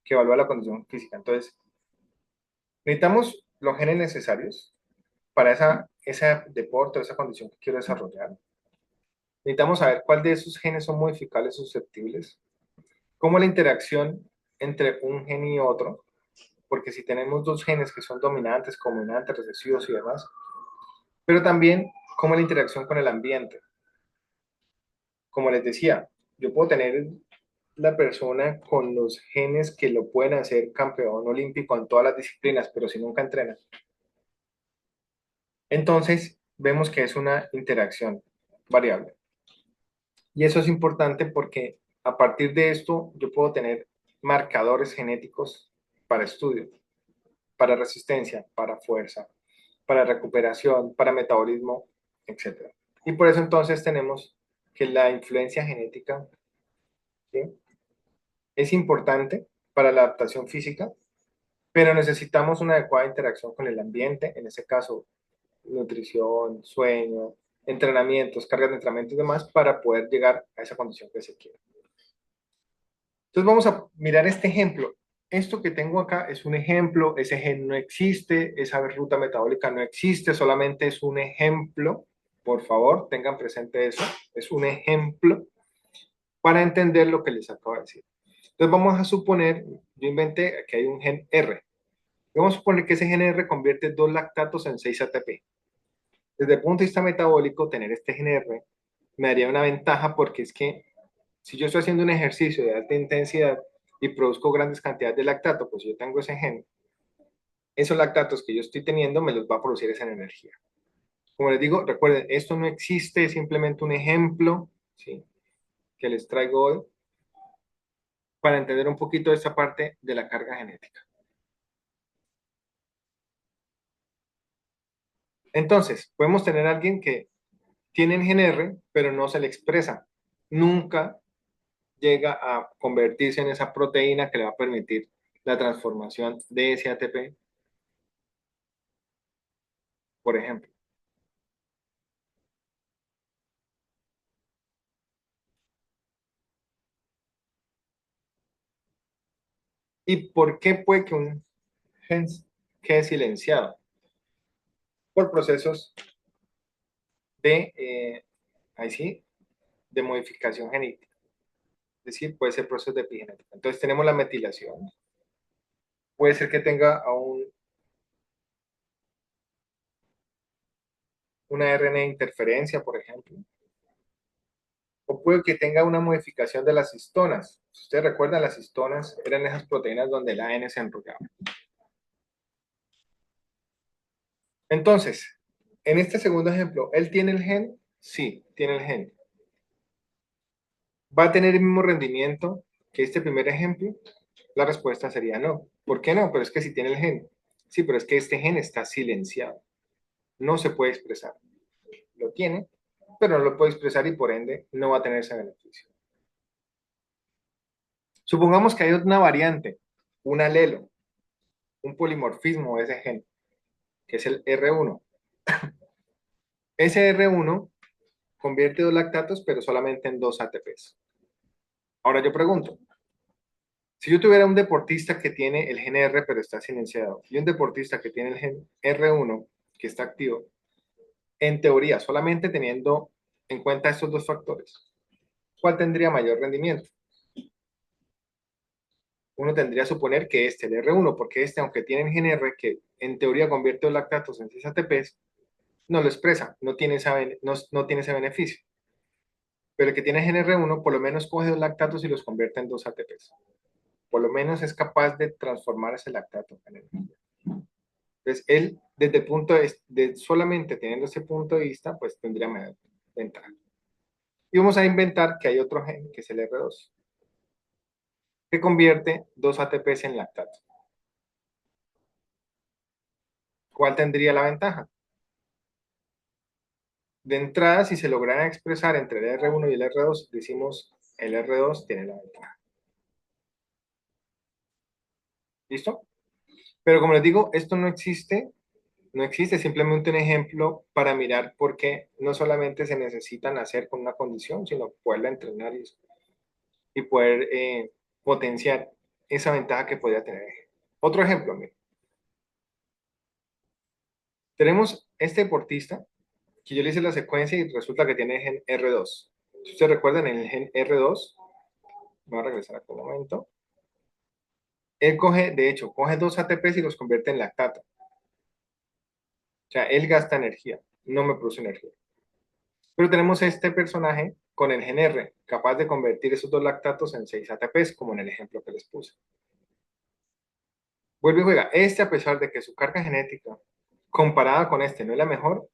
que evalúa la condición física. Entonces, necesitamos los genes necesarios para ese deporte o esa condición que quiero desarrollar. Necesitamos saber cuál de esos genes son modificables susceptibles, cómo la interacción entre un gen y otro, porque si tenemos dos genes que son dominantes, combinantes, recesivos y demás, pero también cómo la interacción con el ambiente. Como les decía, yo puedo tener la persona con los genes que lo pueden hacer campeón olímpico en todas las disciplinas, pero si nunca entrena. Entonces, vemos que es una interacción variable. Y eso es importante porque a partir de esto yo puedo tener marcadores genéticos para estudio, para resistencia, para fuerza, para recuperación, para metabolismo, etc. Y por eso entonces tenemos que la influencia genética, ¿sí?, es importante para la adaptación física, pero necesitamos una adecuada interacción con el ambiente, en este caso, nutrición, sueño, entrenamientos, cargas de entrenamiento y demás, para poder llegar a esa condición que se quiere. Entonces vamos a mirar este ejemplo. Esto que tengo acá es un ejemplo, ese gen no existe, esa ruta metabólica no existe, solamente es un ejemplo. Por favor, tengan presente eso, es un ejemplo para entender lo que les acabo de decir. Entonces vamos a suponer, yo inventé que hay un gen R. Vamos a suponer que ese gen R convierte 2 lactatos en 6 ATP. Desde el punto de vista metabólico, tener este gen R me daría una ventaja porque es que si yo estoy haciendo un ejercicio de alta intensidad y produzco grandes cantidades de lactato, pues yo tengo ese gen, esos lactatos que yo estoy teniendo me los va a producir esa energía. Como les digo, recuerden, esto no existe, es simplemente un ejemplo, ¿sí?, que les traigo hoy para entender un poquito esta parte de la carga genética. Entonces, podemos tener a alguien que tiene el gen R, pero no se le expresa. Nunca llega a convertirse en esa proteína que le va a permitir la transformación de ese ATP, por ejemplo. ¿Y por qué puede que un gen quede silenciado? Por procesos de, ahí sí, de modificación genética. Es decir, puede ser procesos de epigenética. Entonces tenemos la metilación. Puede ser que tenga aún una RNA interferencia, por ejemplo. O puede que tenga una modificación de las histonas. Si ustedes recuerdan, las histonas eran esas proteínas donde el ADN se enrollaba. Entonces, en este segundo ejemplo, ¿él tiene el gen? Sí, tiene el gen. ¿Va a tener el mismo rendimiento que este primer ejemplo? La respuesta sería no. ¿Por qué no? Pero es que si tiene el gen. Sí, pero es que este gen está silenciado. No se puede expresar. Lo tiene, pero no lo puede expresar y por ende no va a tener ese beneficio. Supongamos que hay una variante, un alelo, un polimorfismo de ese gen, que es el R1. Ese R1 convierte 2 lactatos, pero solamente en 2 ATPs. Ahora yo pregunto, si yo tuviera un deportista que tiene el gen R, pero está silenciado, y un deportista que tiene el gen R1, que está activo, en teoría, solamente teniendo en cuenta estos dos factores, ¿cuál tendría mayor rendimiento? Uno tendría que suponer que el R1, porque aunque tiene el gen R, que en teoría convierte los lactatos en 6 ATPs, no lo expresa, no tiene ese beneficio. Pero el que tiene gen R1, por lo menos coge 2 lactatos y los convierte en 2 ATPs. Por lo menos es capaz de transformar ese lactato en energía. Entonces, él, desde el punto de solamente teniendo ese punto de vista, pues tendría mayor ventaja. Y vamos a inventar que hay otro gen, que es el R2, que convierte 2 ATPs en lactato. ¿Cuál tendría la ventaja? De entrada, si se lograra expresar entre el R1 y el R2, decimos el R2 tiene la ventaja. ¿Listo? Pero como les digo, esto no existe, simplemente un ejemplo para mirar por qué no solamente se necesita nacer con una condición, sino poderla entrenar y poder potenciar esa ventaja que podría tener. Otro ejemplo, miren. Tenemos este deportista que yo le hice la secuencia y resulta que tiene el gen R2. Si ustedes recuerdan, en el gen R2, voy a regresar aquí un momento, él coge 2 ATPs y los convierte en lactato. O sea, él gasta energía, no me produce energía. Pero tenemos este personaje con el gen R, capaz de convertir esos 2 lactatos en 6 ATPs, como en el ejemplo que les puse. Vuelve y juega. A pesar de que su carga genética, comparada con no es la mejor,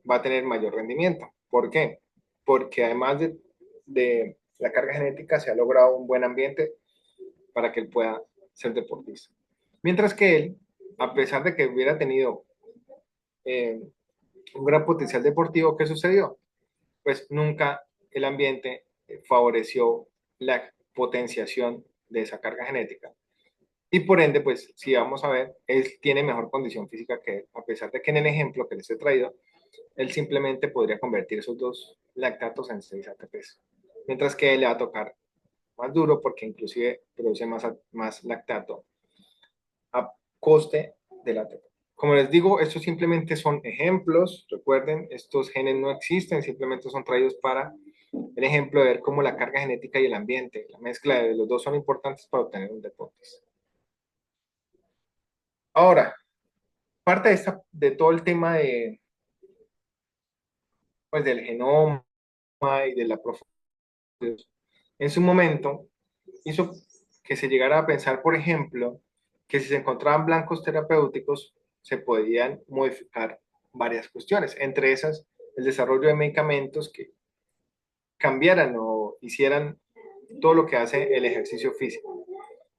va a tener mayor rendimiento. ¿Por qué? Porque además de la carga genética, se ha logrado un buen ambiente para que él pueda ser deportista. Mientras que él, a pesar de que hubiera tenido un gran potencial deportivo, ¿qué sucedió? Pues nunca el ambiente favoreció la potenciación de esa carga genética. Y por ende, pues, si vamos a ver, él tiene mejor condición física que él, a pesar de que en el ejemplo que les he traído, él simplemente podría convertir esos 2 lactatos en 6 ATPs. Mientras que él le va a tocar más duro porque inclusive produce más lactato a coste del ATP. Como les digo, estos simplemente son ejemplos. Recuerden, estos genes no existen, simplemente son traídos para el ejemplo de ver cómo la carga genética y el ambiente, la mezcla de los dos son importantes para obtener un deportes. Ahora, parte de todo el tema pues, del genoma y de la profundidad, en su momento hizo que se llegara a pensar, por ejemplo, que si se encontraban blancos terapéuticos, se podían modificar varias cuestiones, entre esas el desarrollo de medicamentos que cambiaran o hicieran todo lo que hace el ejercicio físico.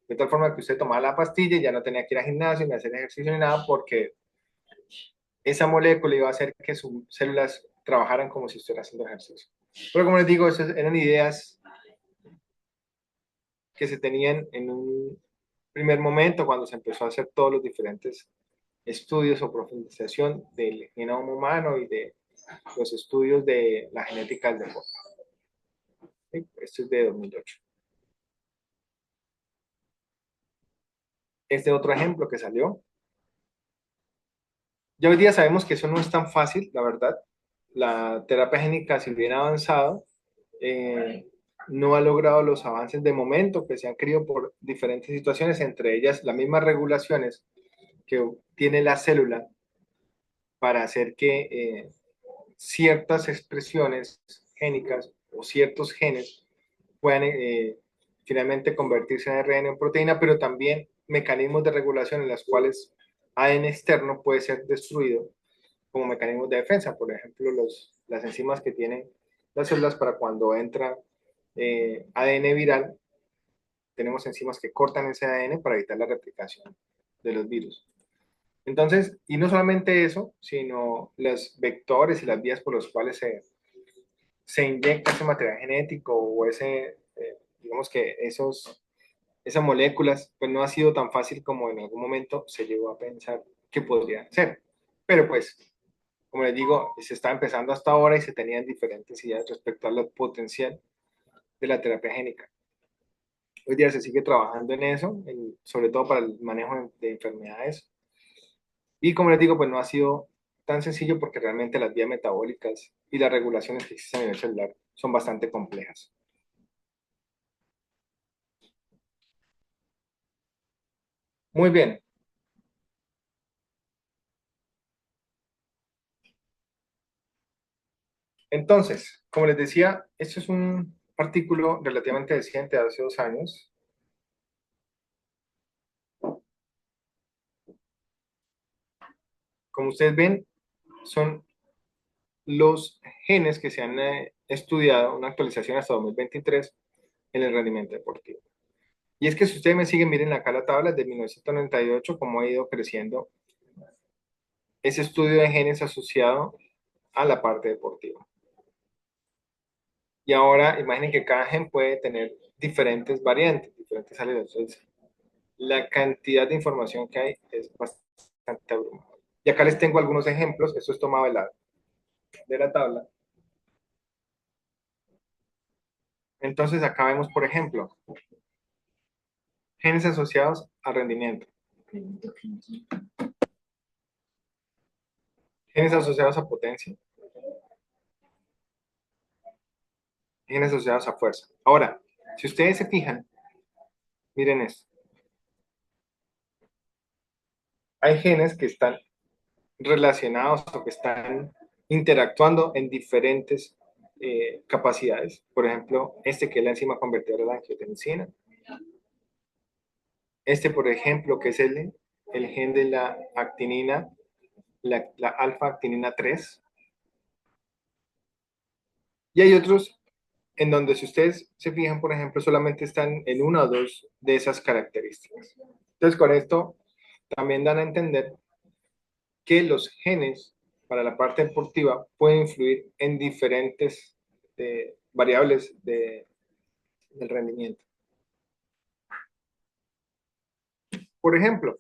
De tal forma que usted tomaba la pastilla y ya no tenía que ir al gimnasio ni hacer ejercicio ni nada, porque esa molécula iba a hacer que sus células trabajaran como si estuviera haciendo ejercicio. Pero como les digo, esas eran ideas que se tenían en un primer momento cuando se empezó a hacer todos los diferentes estudios o profundización del genoma humano y de los estudios de la genética del deporte. ¿Sí? Esto es de 2008. Este otro ejemplo que salió. Ya hoy día sabemos que eso no es tan fácil, la verdad. La terapia génica, si bien ha avanzado, no ha logrado los avances de momento que se han querido por diferentes situaciones, entre ellas las mismas regulaciones que tiene la célula para hacer que ciertas expresiones génicas o ciertos genes puedan finalmente convertirse en ARN en proteína, pero también mecanismos de regulación en los cuales ADN externo puede ser destruido como mecanismos de defensa. Por ejemplo, las enzimas que tienen las células para cuando entra ADN viral, tenemos enzimas que cortan ese ADN para evitar la replicación de los virus. Entonces, y no solamente eso, sino los vectores y las vías por las cuales se inyecta ese material genético o digamos que esas moléculas, pues no ha sido tan fácil como en algún momento se llegó a pensar que podría ser. Pero pues, como les digo, se está empezando hasta ahora y se tenían diferentes ideas respecto al potencial de la terapia génica. Hoy día se sigue trabajando en eso, sobre todo para el manejo de enfermedades. Y como les digo, pues no ha sido tan sencillo porque realmente las vías metabólicas y las regulaciones que existen a nivel celular son bastante complejas. Muy bien. Entonces, como les decía, este es un artículo relativamente reciente, de hace 2 años. Como ustedes ven, son los genes que se han estudiado, una actualización hasta 2023 en el rendimiento deportivo. Y es que si ustedes me siguen, miren acá la tabla de 1998, cómo ha ido creciendo ese estudio de genes asociado a la parte deportiva. Y ahora imaginen que cada gen puede tener diferentes variantes, diferentes salidas. Entonces, la cantidad de información que hay es bastante abrumadora. Y acá les tengo algunos ejemplos. Esto es tomado de la tabla. Entonces, acá vemos, por ejemplo, genes asociados al rendimiento. Genes asociados a potencia. Genes asociados a fuerza. Ahora, si ustedes se fijan, miren esto. Hay genes que están relacionados o que están interactuando en diferentes capacidades. Por ejemplo, este que es la enzima convertidora de la angiotensina. Este, por ejemplo, que es el gen de la actinina, la alfa-actinina 3. Y hay otros en donde, si ustedes se fijan, por ejemplo, solamente están en una o dos de esas características. Entonces, con esto también dan a entender que los genes para la parte deportiva pueden influir en diferentes variables del rendimiento. Por ejemplo,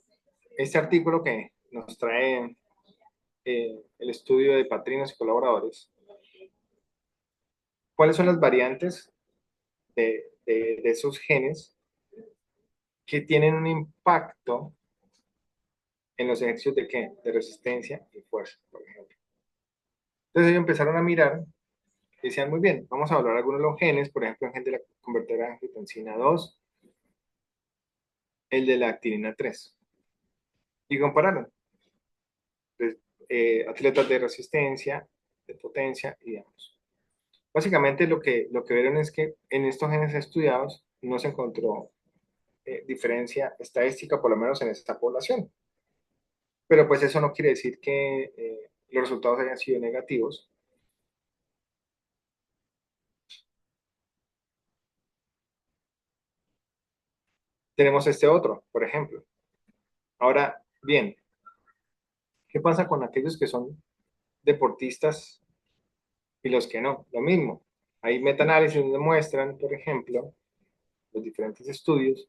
este artículo que nos trae el estudio de Patrinos y colaboradores, ¿cuáles son las variantes de esos genes que tienen un impacto en los ejercicios de qué? De resistencia y fuerza, por ejemplo. Entonces ellos empezaron a mirar y decían, muy bien, vamos a evaluar algunos de los genes, por ejemplo, el gen de la convertedora de angiotensina 2, el de la actinina 3. Y compararon atletas de resistencia, de potencia y demás. Básicamente lo que vieron es que en estos genes estudiados no se encontró diferencia estadística, por lo menos en esta población. Pero pues eso no quiere decir que los resultados hayan sido negativos. Tenemos este otro, por ejemplo. Ahora, bien, ¿qué pasa con aquellos que son deportistas y los que no? Lo mismo. Hay metaanálisis donde muestran, por ejemplo, los diferentes estudios,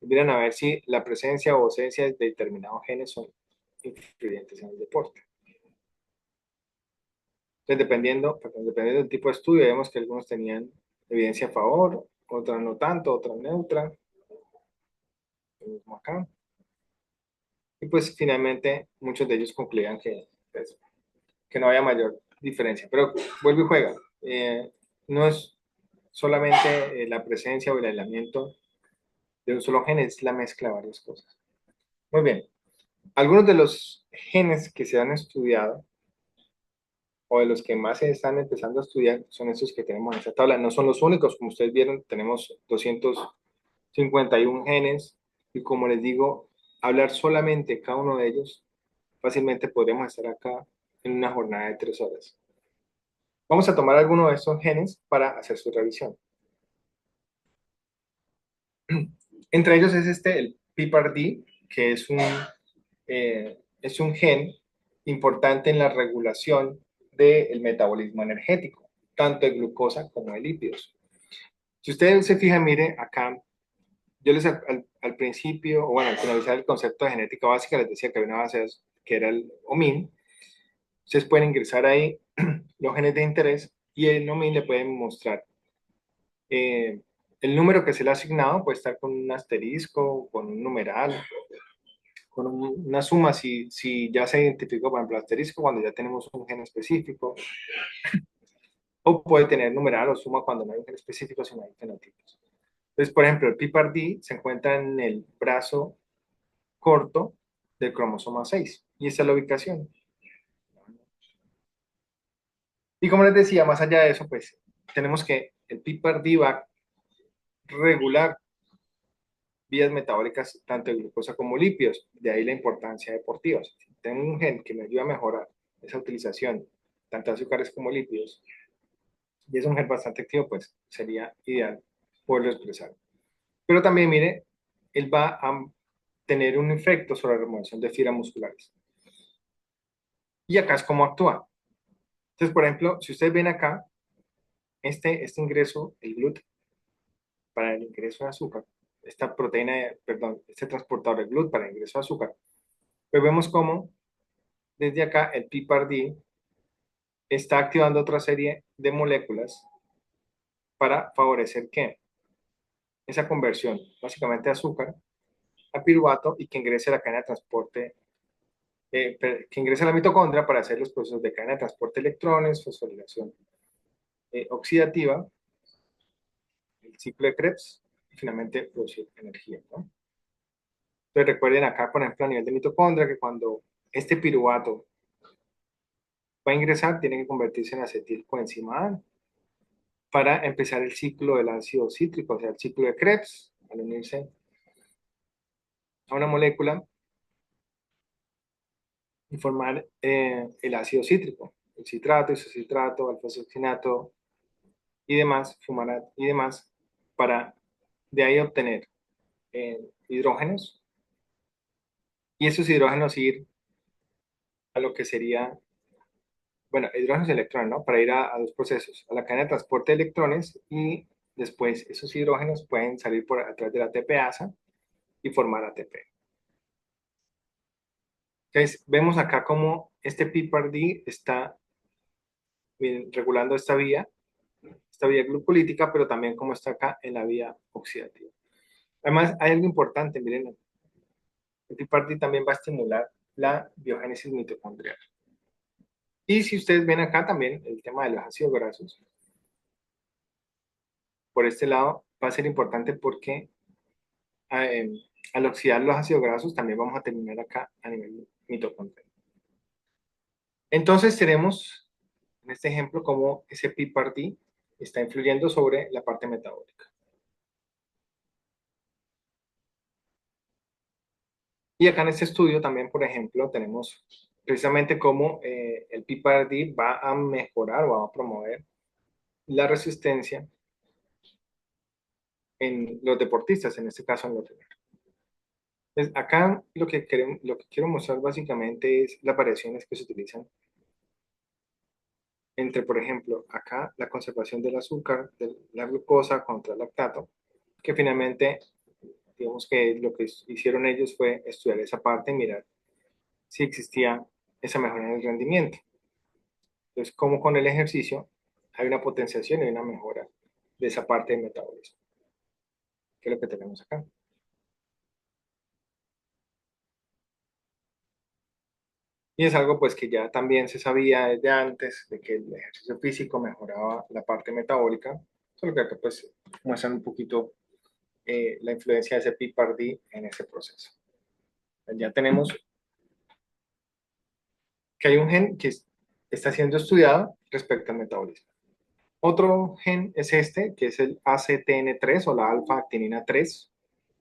miran a ver si la presencia o ausencia de determinados genes son influyentes en el deporte. Entonces, dependiendo del tipo de estudio, vemos que algunos tenían evidencia a favor, otras no tanto, otras neutra. Lo mismo acá. Y pues finalmente muchos de ellos concluían pues, que no había mayor diferencia. Pero vuelve y juega. No es solamente la presencia o el aislamiento de un solo gen, es la mezcla de varias cosas. Muy bien. Algunos de los genes que se han estudiado o de los que más se están empezando a estudiar son estos que tenemos en esta tabla. No son los únicos, como ustedes vieron, tenemos 251 genes y como les digo, hablar solamente cada uno de ellos, fácilmente podríamos estar acá en una jornada de 3 horas. Vamos a tomar alguno de estos genes para hacer su revisión. Entre ellos es el PPAR-D, que es un gen importante en la regulación del metabolismo energético, tanto de glucosa como de lípidos. Si ustedes se fijan, mire acá, yo les al principio, o bueno, al finalizar el concepto de genética básica, les decía que había una base que era el OMIN. Ustedes pueden ingresar ahí los genes de interés y el OMIN le pueden mostrar el número que se le ha asignado, puede estar con un asterisco, con un numeral, con una suma si ya se identificó, por ejemplo, asterisco cuando ya tenemos un gen específico, o puede tener numeral o suma cuando no hay un gen específico, sino hay fenotipos. Entonces, por ejemplo, el PPAR-D se encuentra en el brazo corto del cromosoma 6, y esta es la ubicación. Y como les decía, más allá de eso, pues, tenemos que el PPAR-D va a regular vías metabólicas tanto de glucosa como lípidos, de ahí la importancia deportiva. Si tengo un gen que me ayuda a mejorar esa utilización, tanto de azúcares como lípidos, y es un gen bastante activo, pues sería ideal poderlo expresar. Pero también, mire, él va a tener un efecto sobre la remoción de fibras musculares. Y acá es cómo actúa. Entonces, por ejemplo, si ustedes ven acá, este ingreso, el GLUT, para el ingreso de azúcar, esta proteína, perdón, este transportador de GLUT para el ingreso de azúcar, pues vemos cómo desde acá el PPAR-D está activando otra serie de moléculas para favorecer ¿qué? Esa conversión, básicamente de azúcar a piruvato y que ingrese a la cadena de transporte, que ingrese a la mitocondria para hacer los procesos de cadena de transporte de electrones, fosforilación oxidativa, el ciclo de Krebs y finalmente producir energía, ¿no? Entonces recuerden acá, por ejemplo, a nivel de mitocondria, que cuando este piruvato va a ingresar, tiene que convertirse en acetilcoenzima A para empezar el ciclo del ácido cítrico, o sea, el ciclo de Krebs, al unirse a una molécula y formar el ácido cítrico, el citrato, isocitrato, alfa-succinato y demás, fumarato y demás, para de ahí obtener hidrógenos y esos hidrógenos ir a lo que sería, bueno, hidrógenos y electrones, ¿no? Para ir a dos procesos, a la cadena de transporte de electrones y después esos hidrógenos pueden salir a través de la ATPasa y formar ATP. Entonces, vemos acá cómo este PPAR-D está regulando esta vía glucolítica, pero también cómo está acá en la vía oxidativa. Además, hay algo importante, miren, el PPAR-D también va a estimular la biogénesis mitocondrial. Y si ustedes ven acá también el tema de los ácidos grasos, por este lado va a ser importante porque al oxidar los ácidos grasos también vamos a terminar acá a nivel mitocondrial. Entonces tenemos en este ejemplo cómo ese PPAR-D está influyendo sobre la parte metabólica. Y acá en este estudio también, por ejemplo, tenemos precisamente cómo el PPAR-D va a mejorar o va a promover la resistencia en los deportistas, en este caso en los runners. Entonces, acá lo que quiero mostrar básicamente es las variaciones que se utilizan entre, por ejemplo, acá la conservación del azúcar, de la glucosa contra el lactato, que finalmente, digamos que lo que hicieron ellos fue estudiar esa parte y mirar si existía esa mejora en el rendimiento. Entonces, como con el ejercicio hay una potenciación y una mejora de esa parte del metabolismo, que es lo que tenemos acá. Y es algo pues que ya también se sabía desde antes, de que el ejercicio físico mejoraba la parte metabólica, solo que acá pues muestran un poquito la influencia de ese PPAR-D en ese proceso. Ya tenemos que hay un gen que está siendo estudiado respecto al metabolismo. Otro gen es este, que es el ACTN3 o la alfa-actinina 3.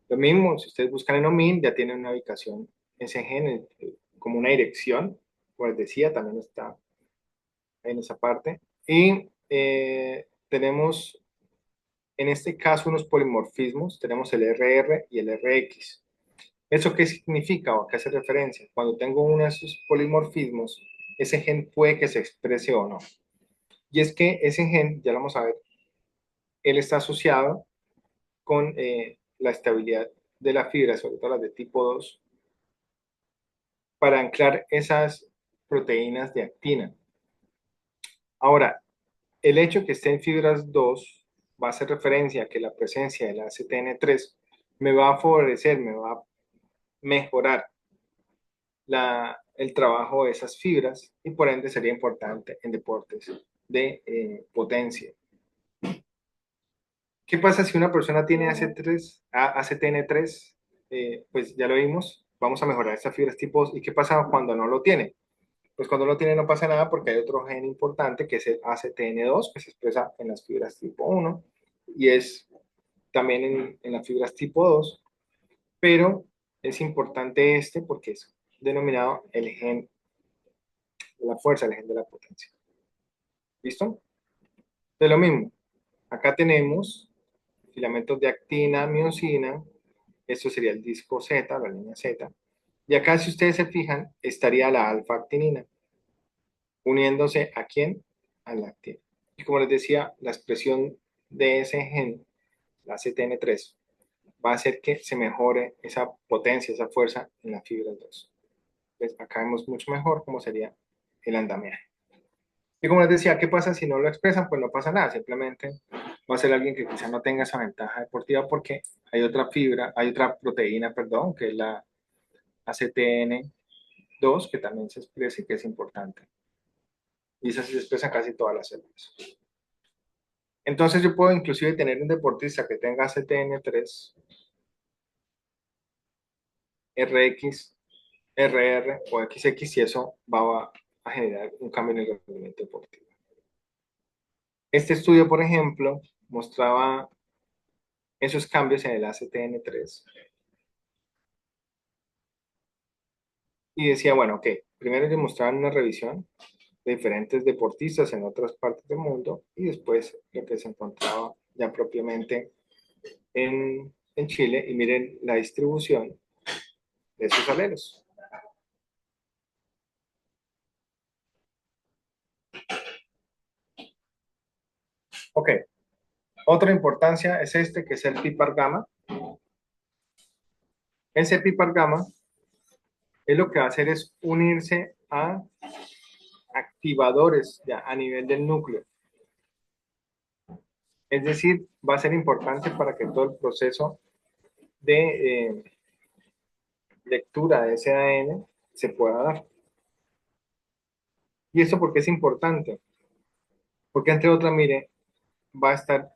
Lo mismo, si ustedes buscan en OMIN, ya tienen una ubicación ese gen como una dirección, pues decía, también está en esa parte. Y tenemos, en este caso, unos polimorfismos. Tenemos el RR y el RX. ¿Eso qué significa o a qué hace referencia? Cuando tengo uno de esos polimorfismos, ese gen puede que se exprese o no. Y es que ese gen, ya lo vamos a ver, él está asociado con la estabilidad de la fibra, sobre todo las de tipo 2, para anclar esas proteínas de actina. Ahora, el hecho que esté en fibras 2 va a hacer referencia a que la presencia del ACTN3 me va a favorecer, me va a mejorar el trabajo de esas fibras y por ende sería importante en deportes de potencia. ¿Qué pasa si una persona tiene ACTN3? Pues ya lo vimos, vamos a mejorar esas fibras tipo 2. ¿Y qué pasa cuando no lo tiene? Pues cuando lo tiene no pasa nada porque hay otro gen importante que es el ACTN2 que se expresa en las fibras tipo 1 y es también en las fibras tipo 2, pero es importante este porque es denominado el gen de la fuerza, el gen de la potencia. ¿Listo? De lo mismo, acá tenemos filamentos de actina, miosina, esto sería el disco Z, la línea Z, y acá si ustedes se fijan, estaría la alfa-actinina, uniéndose ¿a quién? A la actina. Y como les decía, la expresión de ese gen, la CTN3, va a hacer que se mejore esa potencia, esa fuerza en la fibra 2. Entonces acá vemos mucho mejor cómo sería el andamiaje. Y como les decía, ¿qué pasa si no lo expresan? Pues no pasa nada, simplemente va a ser alguien que quizá no tenga esa ventaja deportiva porque hay otra fibra, hay otra proteína, perdón, que es la ACTN2, que también se expresa y que es importante. Y esa se expresa en casi todas las células. Entonces yo puedo inclusive tener un deportista que tenga ACTN3, RX, RR o XX y eso va a generar un cambio en el rendimiento deportivo. Este estudio, por ejemplo, mostraba esos cambios en el ACTN3 y decía, bueno, ok, primero ellos mostraban una revisión de diferentes deportistas en otras partes del mundo y después lo que se encontraba ya propiamente en Chile y miren la distribución de esos alelos. Ok, otra importancia es este que es el PPAR gamma. Ese PPAR gamma Él lo que va a hacer es unirse a activadores ya a nivel del núcleo. Es decir, va a ser importante para que todo el proceso de lectura de ese ADN se pueda dar. ¿Y eso por qué es importante? Porque entre otras, mire, va a estar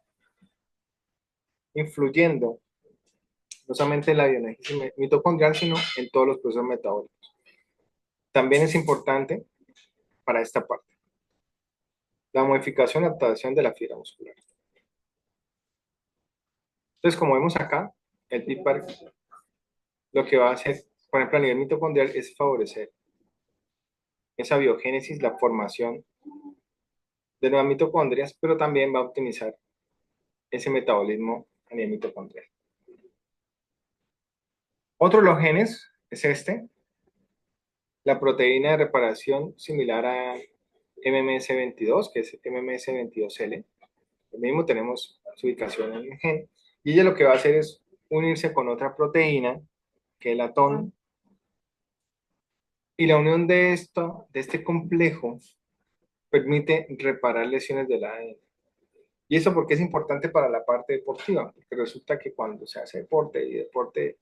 influyendo no solamente en la biogenesis mitocondrial, sino en todos los procesos metabólicos. También es importante para esta parte, la modificación y adaptación de la fibra muscular. Entonces, como vemos acá, el PIPAR lo que va a hacer, por ejemplo, a nivel mitocondrial, es favorecer esa biogénesis, la formación de nuevas mitocondrias, pero también va a optimizar ese metabolismo a nivel mitocondrial. Otro de los genes es este, la proteína de reparación similar a MMS22, que es MMS22L. Lo mismo tenemos su ubicación en el gen, y ella lo que va a hacer es unirse con otra proteína, que es la TON, y la unión de este complejo, permite reparar lesiones del ADN. ¿Y eso porque es importante para la parte deportiva? Porque resulta que cuando se hace deporte y deporte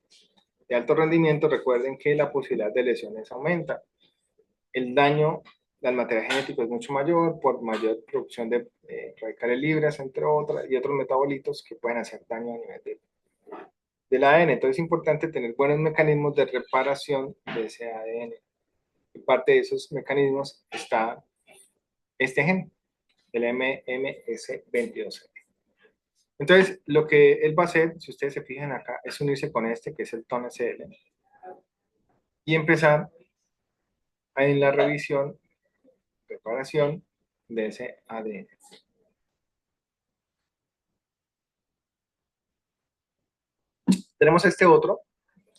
de alto rendimiento, recuerden que la posibilidad de lesiones aumenta. El daño al material genético es mucho mayor por mayor producción de radicales libres, entre otras, y otros metabolitos que pueden hacer daño a nivel del ADN. Entonces es importante tener buenos mecanismos de reparación de ese ADN. Y parte de esos mecanismos está este gen, el MMS22. Entonces, lo que él va a hacer, si ustedes se fijan acá, es unirse con este, que es el TON-SL, y empezar en la revisión, reparación de ese ADN. Tenemos este otro,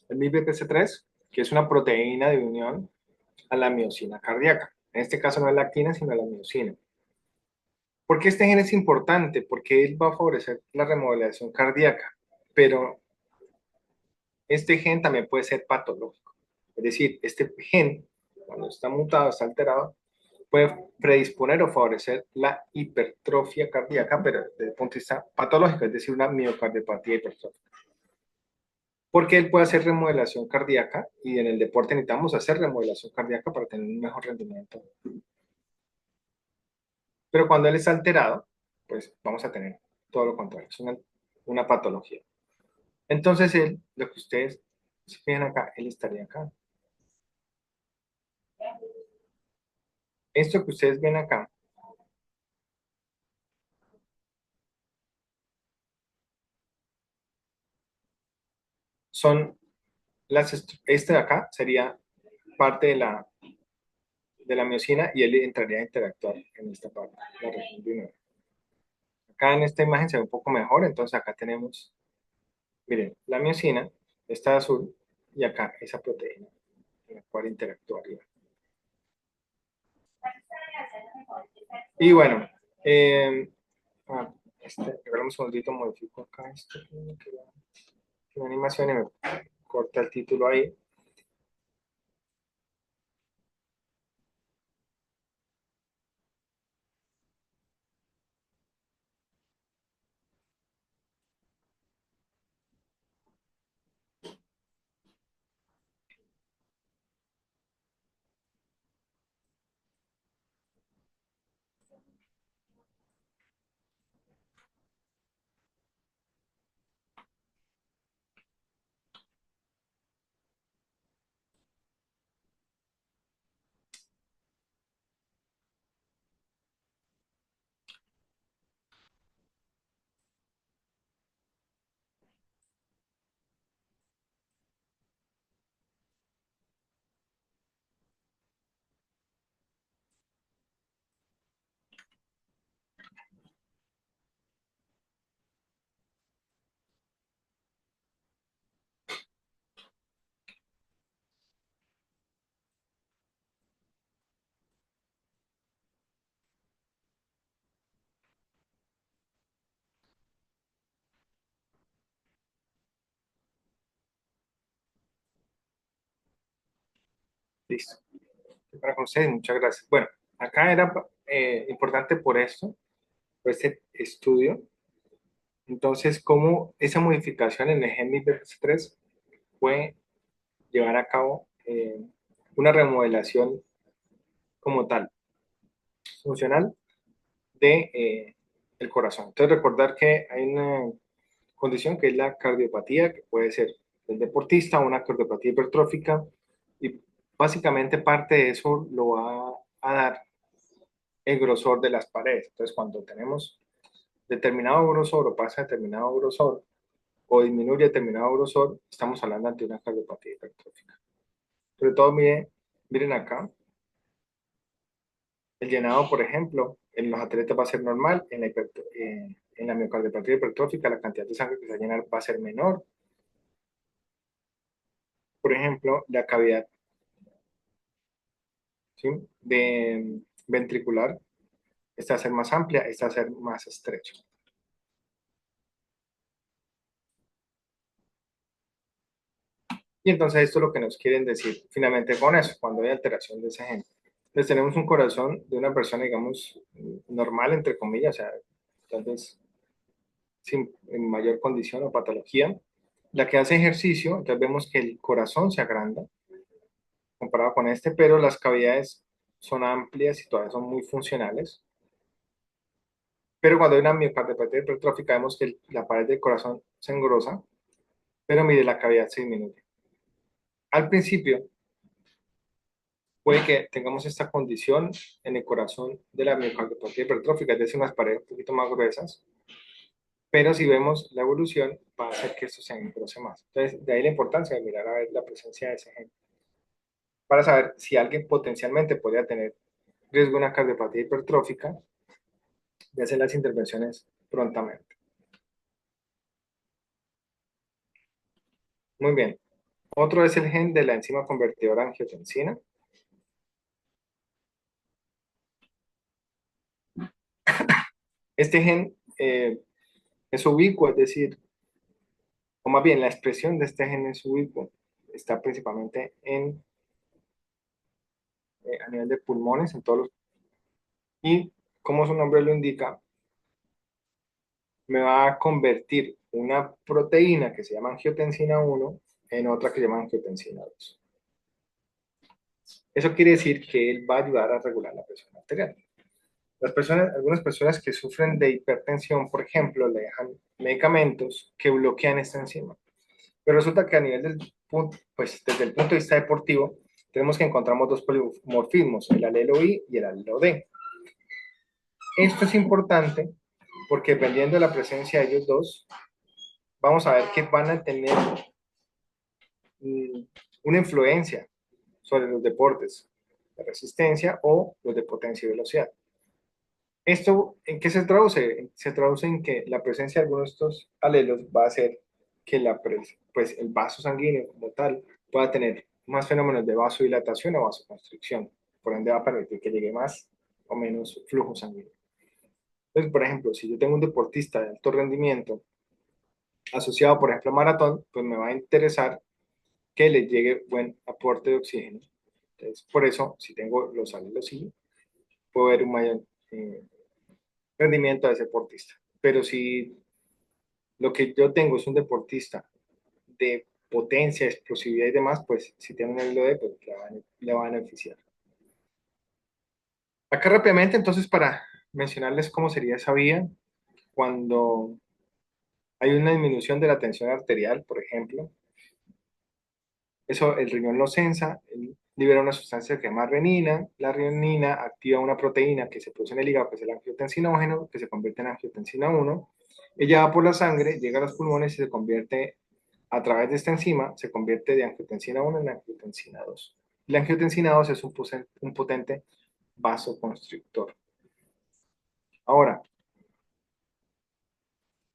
el MIBPC3, que es una proteína de unión a la miocina cardíaca. En este caso no es la actina, sino la miocina. ¿Por qué este gen es importante? Porque él va a favorecer la remodelación cardíaca, pero este gen también puede ser patológico. Es decir, este gen, cuando está mutado, está alterado, puede predisponer o favorecer la hipertrofia cardíaca, pero desde el punto de vista patológico, es decir, una miocardiopatía hipertrófica. Porque él puede hacer remodelación cardíaca y en el deporte necesitamos hacer remodelación cardíaca para tener un mejor rendimiento. Pero cuando él está alterado, pues vamos a tener todo lo contrario, es una patología. Entonces él, lo que ustedes ven acá, él estaría acá. Esto que ustedes ven acá son este de acá sería parte de la miocina y él entraría a interactuar en esta parte, la región de. Acá en esta imagen se ve un poco mejor, entonces acá tenemos, miren, la miocina, está azul, y acá esa proteína en la cual interactuaría. Y bueno, regálame un segundito, modifico acá esto, que la animación y me corta el título ahí. Listo. Para con ustedes, muchas gracias. Bueno, acá era importante por esto, por este estudio. Entonces, cómo esa modificación en el gen MYBPC3 puede llevar a cabo una remodelación como tal, funcional de el corazón. Entonces, recordar que hay una condición que es la cardiopatía, que puede ser del deportista, una cardiopatía hipertrófica, y básicamente parte de eso lo va a dar el grosor de las paredes. Entonces, cuando tenemos determinado grosor o pasa determinado grosor o disminuye determinado grosor, estamos hablando de una cardiopatía hipertrófica. Sobre todo, miren acá, el llenado, por ejemplo, en los atletas va a ser normal, en la miocardiopatía hipertrófica la cantidad de sangre que se va a llenar va a ser menor. Por ejemplo, la cavidad, ¿sí?, de ventricular, esta va a ser más amplia, esta va a ser más estrecha. Y entonces esto es lo que nos quieren decir finalmente con eso, cuando hay alteración de ese gen. Entonces tenemos un corazón de una persona, digamos, normal, entre comillas, o sea, tal vez sin en mayor condición o patología, la que hace ejercicio. Entonces vemos que el corazón se agranda comparado con este, pero las cavidades son amplias y todavía son muy funcionales. Pero cuando hay una miocardiopatía hipertrófica, vemos que la pared del corazón se engrosa, pero mire, la cavidad se disminuye. Al principio, puede que tengamos esta condición en el corazón de la miocardiopatía hipertrófica, es decir, unas paredes un poquito más gruesas, pero si vemos la evolución, va a hacer que esto se engrose más. Entonces, de ahí la importancia de mirar a ver la presencia de ese gen, para saber si alguien potencialmente podría tener riesgo de una cardiopatía hipertrófica, y hacer las intervenciones prontamente. Muy bien. Otro es el gen de la enzima convertidora angiotensina. Este gen es ubicuo, es decir, o más bien la expresión de este gen es ubicuo. Está principalmente a nivel de pulmones, en todos los... Y como su nombre lo indica, me va a convertir una proteína que se llama angiotensina 1 en otra que se llama angiotensina 2. Eso quiere decir que él va a ayudar a regular la presión arterial. Algunas personas que sufren de hipertensión, por ejemplo, le dejan medicamentos que bloquean esta enzima. Pero resulta que a nivel del punto, pues desde el punto de vista deportivo, tenemos que encontramos dos polimorfismos, el alelo I y el alelo D. Esto es importante porque dependiendo de la presencia de ellos dos, vamos a ver que van a tener una influencia sobre los deportes de resistencia o los de potencia y velocidad. ¿Esto en qué se traduce? Se traduce en que la presencia de algunos de estos alelos va a hacer que el vaso sanguíneo como tal pueda tener más fenómenos de vasodilatación o vasoconstricción. Por ende va a permitir que llegue más o menos flujo sanguíneo. Entonces, por ejemplo, si yo tengo un deportista de alto rendimiento asociado, por ejemplo, a maratón, pues me va a interesar que le llegue buen aporte de oxígeno. Entonces, por eso, si tengo los alelos I, puedo ver un mayor rendimiento de ese deportista. Pero si lo que yo tengo es un deportista de potencia, explosividad y demás, pues si tiene un alelo D, pues le va a beneficiar. Acá rápidamente, entonces, para mencionarles cómo sería esa vía, cuando hay una disminución de la tensión arterial, por ejemplo, eso el riñón lo sensa, libera una sustancia que se llama renina. La renina activa una proteína que se produce en el hígado, que es el angiotensinógeno, que se convierte en angiotensina 1. Ella va por la sangre, llega a los pulmones y se convierte, a través de esta enzima, se convierte de angiotensina 1 en angiotensina 2. La angiotensina 2 es un potente vasoconstrictor. Ahora,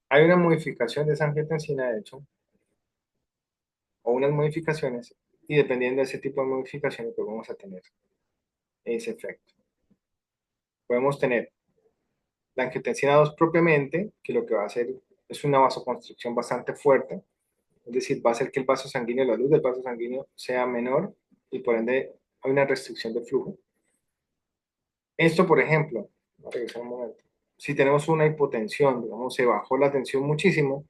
hay una modificación de esa angiotensina, de hecho, o unas modificaciones, y dependiendo de ese tipo de modificaciones, pues vamos a tener ese efecto. Podemos tener la angiotensina 2 propiamente, que lo que va a hacer es una vasoconstricción bastante fuerte, es decir, va a hacer que el vaso sanguíneo, la luz del vaso sanguíneo sea menor y por ende hay una restricción de flujo. Esto, por ejemplo, voy a regresar un momento. Si tenemos una hipotensión, digamos, se bajó la tensión muchísimo,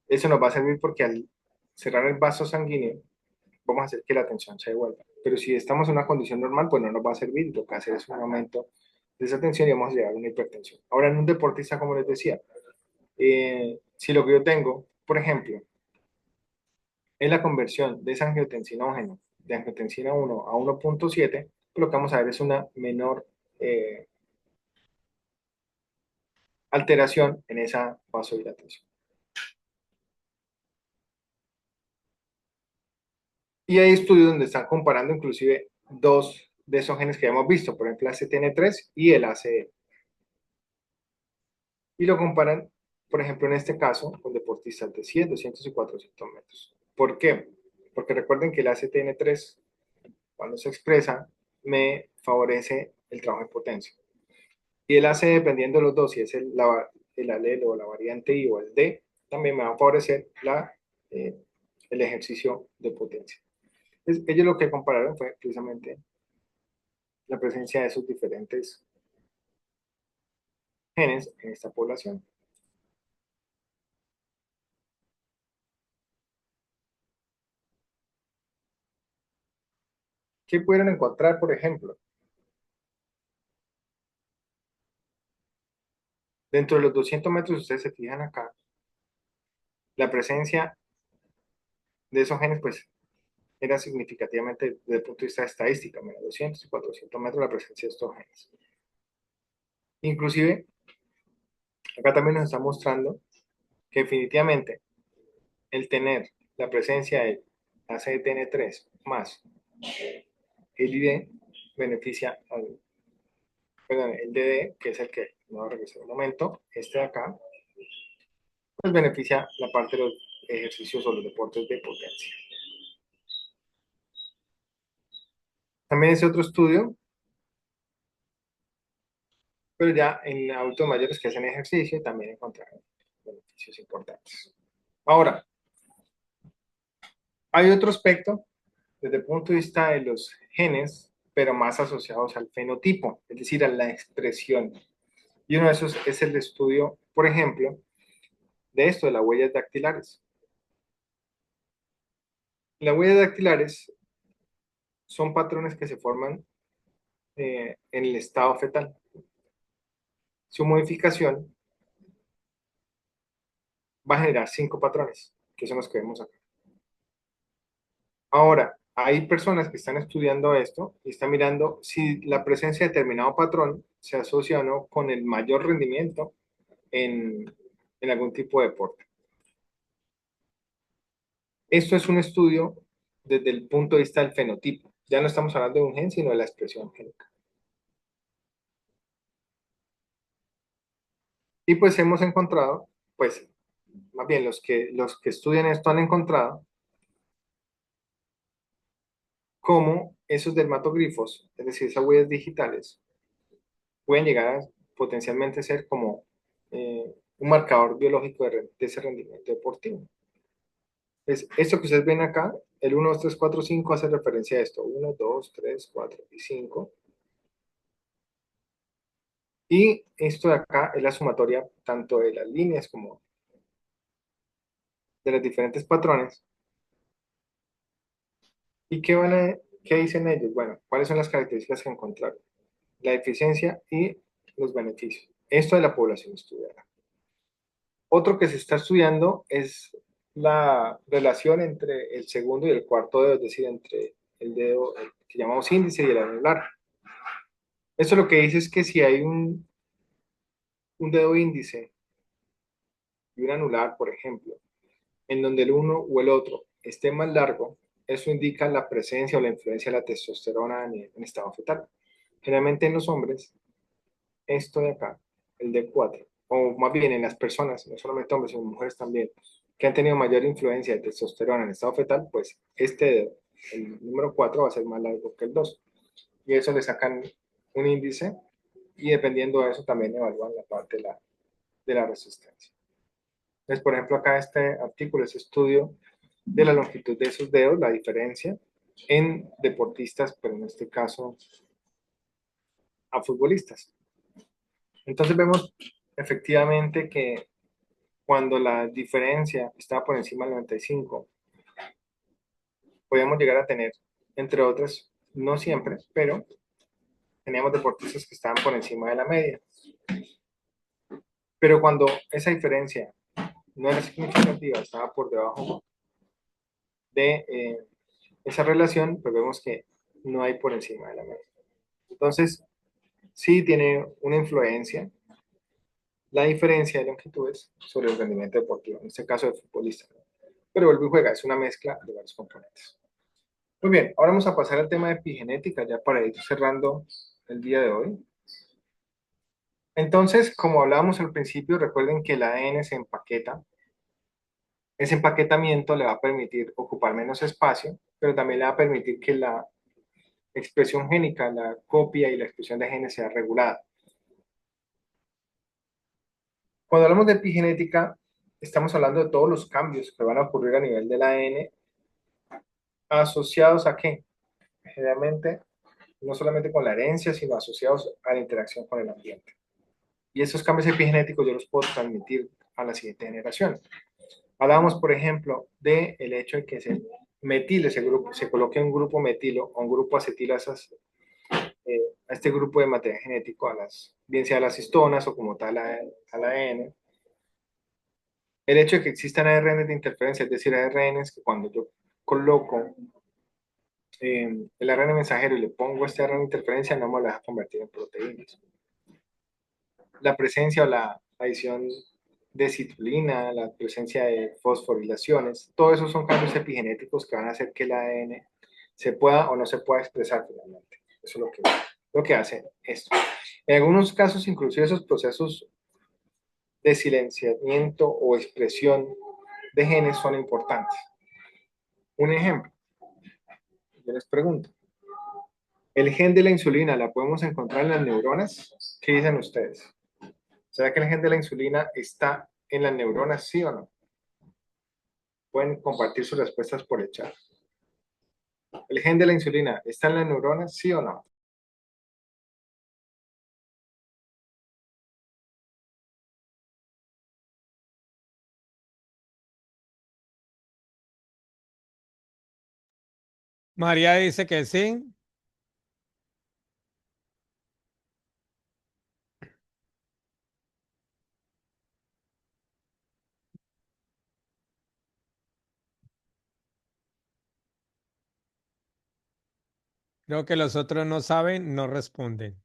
eso nos va a servir porque al cerrar el vaso sanguíneo, vamos a hacer que la tensión se devuelva. Pero si estamos en una condición normal, pues no nos va a servir. Lo que hacer es un aumento de esa tensión y vamos a llegar a una hipertensión. Ahora, en un deportista, como les decía, si lo que yo tengo, por ejemplo, es la conversión de esa angiotensinógeno de angiotensina 1 a 1.7, lo que vamos a ver es una menor alteración en esa vasodilatación. Y hay estudios donde están comparando inclusive dos de esos genes que ya hemos visto, por ejemplo, el ACTN3 y el ACE. Y lo comparan, por ejemplo, en este caso, con deportistas de 100, 200 y 400 metros. ¿Por qué? Porque recuerden que el ACTN3, cuando se expresa, me favorece el trabajo de potencia. Y el AC, dependiendo de los dos, si es el alelo o la variante I o el D, también me va a favorecer el ejercicio de potencia. Entonces, ellos lo que compararon fue precisamente la presencia de esos diferentes genes en esta población. ¿Qué pudieron encontrar, por ejemplo? Dentro de los 200 metros, ustedes se fijan acá, la presencia de esos genes, pues, era significativamente desde el punto de vista estadístico, menos 200 y 400 metros la presencia de estos genes. Inclusive, acá también nos está mostrando que definitivamente el tener la presencia de ACTN3 más el ID beneficia al, perdón, el DD, que es el que no va a regresar un momento, este de acá, pues beneficia la parte de los ejercicios o los deportes de potencia. También es otro estudio, pero ya en adultos mayores que hacen ejercicio también encontraron beneficios importantes. Ahora, hay otro aspecto desde el punto de vista de los genes, pero más asociados al fenotipo, es decir, a la expresión. Y uno de esos es el estudio, por ejemplo, de esto, de las huellas dactilares. Las huellas dactilares son patrones que se forman en el estado fetal. Su modificación va a generar 5 patrones, que son los que vemos acá. Ahora, hay personas que están estudiando esto y están mirando si la presencia de determinado patrón se asocia o no con el mayor rendimiento en algún tipo de deporte. Esto es un estudio desde el punto de vista del fenotipo. Ya no estamos hablando de un gen, sino de la expresión génica. Y pues hemos encontrado, pues, más bien los que estudian esto han encontrado cómo esos dermatogrifos, es decir, esas huellas digitales, pueden llegar a potencialmente ser como un marcador biológico de ese rendimiento deportivo. Pues esto que ustedes ven acá, el 1, 2, 3, 4, 5 hace referencia a esto. 1, 2, 3, 4 y 5. Y esto de acá es la sumatoria tanto de las líneas como de los diferentes patrones. ¿Y qué dicen ellos? Bueno, ¿cuáles son las características que encontraron? La eficiencia y los beneficios. Esto de la población estudiada. Otro que se está estudiando es la relación entre el segundo y el cuarto dedo, es decir, entre el dedo que llamamos índice y el anular. Esto lo que dice es que si hay un dedo índice y un anular, por ejemplo, en donde el uno o el otro esté más largo, eso indica la presencia o la influencia de la testosterona en estado fetal. Generalmente en los hombres, esto de acá, el D4, o más bien en las personas, no solamente hombres, sino mujeres también, que han tenido mayor influencia de testosterona en estado fetal, pues este dedo, el número 4, va a ser más largo que el 2. Y eso le sacan un índice y dependiendo de eso también evalúan la parte de la resistencia. Entonces, por ejemplo, acá este artículo, ese estudio de la longitud de esos dedos, la diferencia en deportistas, pero en este caso a futbolistas. Entonces vemos efectivamente que cuando la diferencia estaba por encima del 95, podíamos llegar a tener, entre otras, no siempre, pero teníamos deportistas que estaban por encima de la media. Pero cuando esa diferencia no era significativa, estaba por debajo de esa relación, pues vemos que no hay por encima de la media. Entonces, sí tiene una influencia la diferencia de longitudes sobre el rendimiento deportivo, en este caso del futbolista. Pero vuelve y juega, es una mezcla de varios componentes. Muy bien, ahora vamos a pasar al tema de epigenética, ya para ir cerrando el día de hoy. Entonces, como hablábamos al principio, recuerden que el ADN se empaqueta. Ese empaquetamiento le va a permitir ocupar menos espacio, pero también le va a permitir que la expresión génica, la copia y la expresión de genes sea regulada. Cuando hablamos de epigenética, estamos hablando de todos los cambios que van a ocurrir a nivel del ADN, asociados a qué? Generalmente, no solamente con la herencia, sino asociados a la interacción con el ambiente. Y esos cambios epigenéticos yo los puedo transmitir a la siguiente generación. Hablábamos, por ejemplo, del hecho de que se metile ese grupo, se coloque un grupo metilo o un grupo acetilo a este grupo de material genético, bien sea a las histonas o como tal al ADN. El hecho de que existan ARN de interferencia, es decir, ARNs que cuando yo coloco el ARN mensajero y le pongo este ARN de interferencia, no me lo deja convertir en proteínas. La presencia o la adición de citulina, la presencia de fosforilaciones, todo eso son cambios epigenéticos que van a hacer que el ADN se pueda o no se pueda expresar finalmente. Eso es lo que hace esto. En algunos casos, inclusive esos procesos de silenciamiento o expresión de genes son importantes. Un ejemplo, yo les pregunto, ¿el gen de la insulina la podemos encontrar en las neuronas? ¿Qué dicen ustedes? ¿Será que el gen de la insulina está en las neuronas, sí o no? Pueden compartir sus respuestas por el chat. ¿El gen de la insulina está en las neuronas, sí o no? María dice que sí. Creo que los otros no saben, no responden.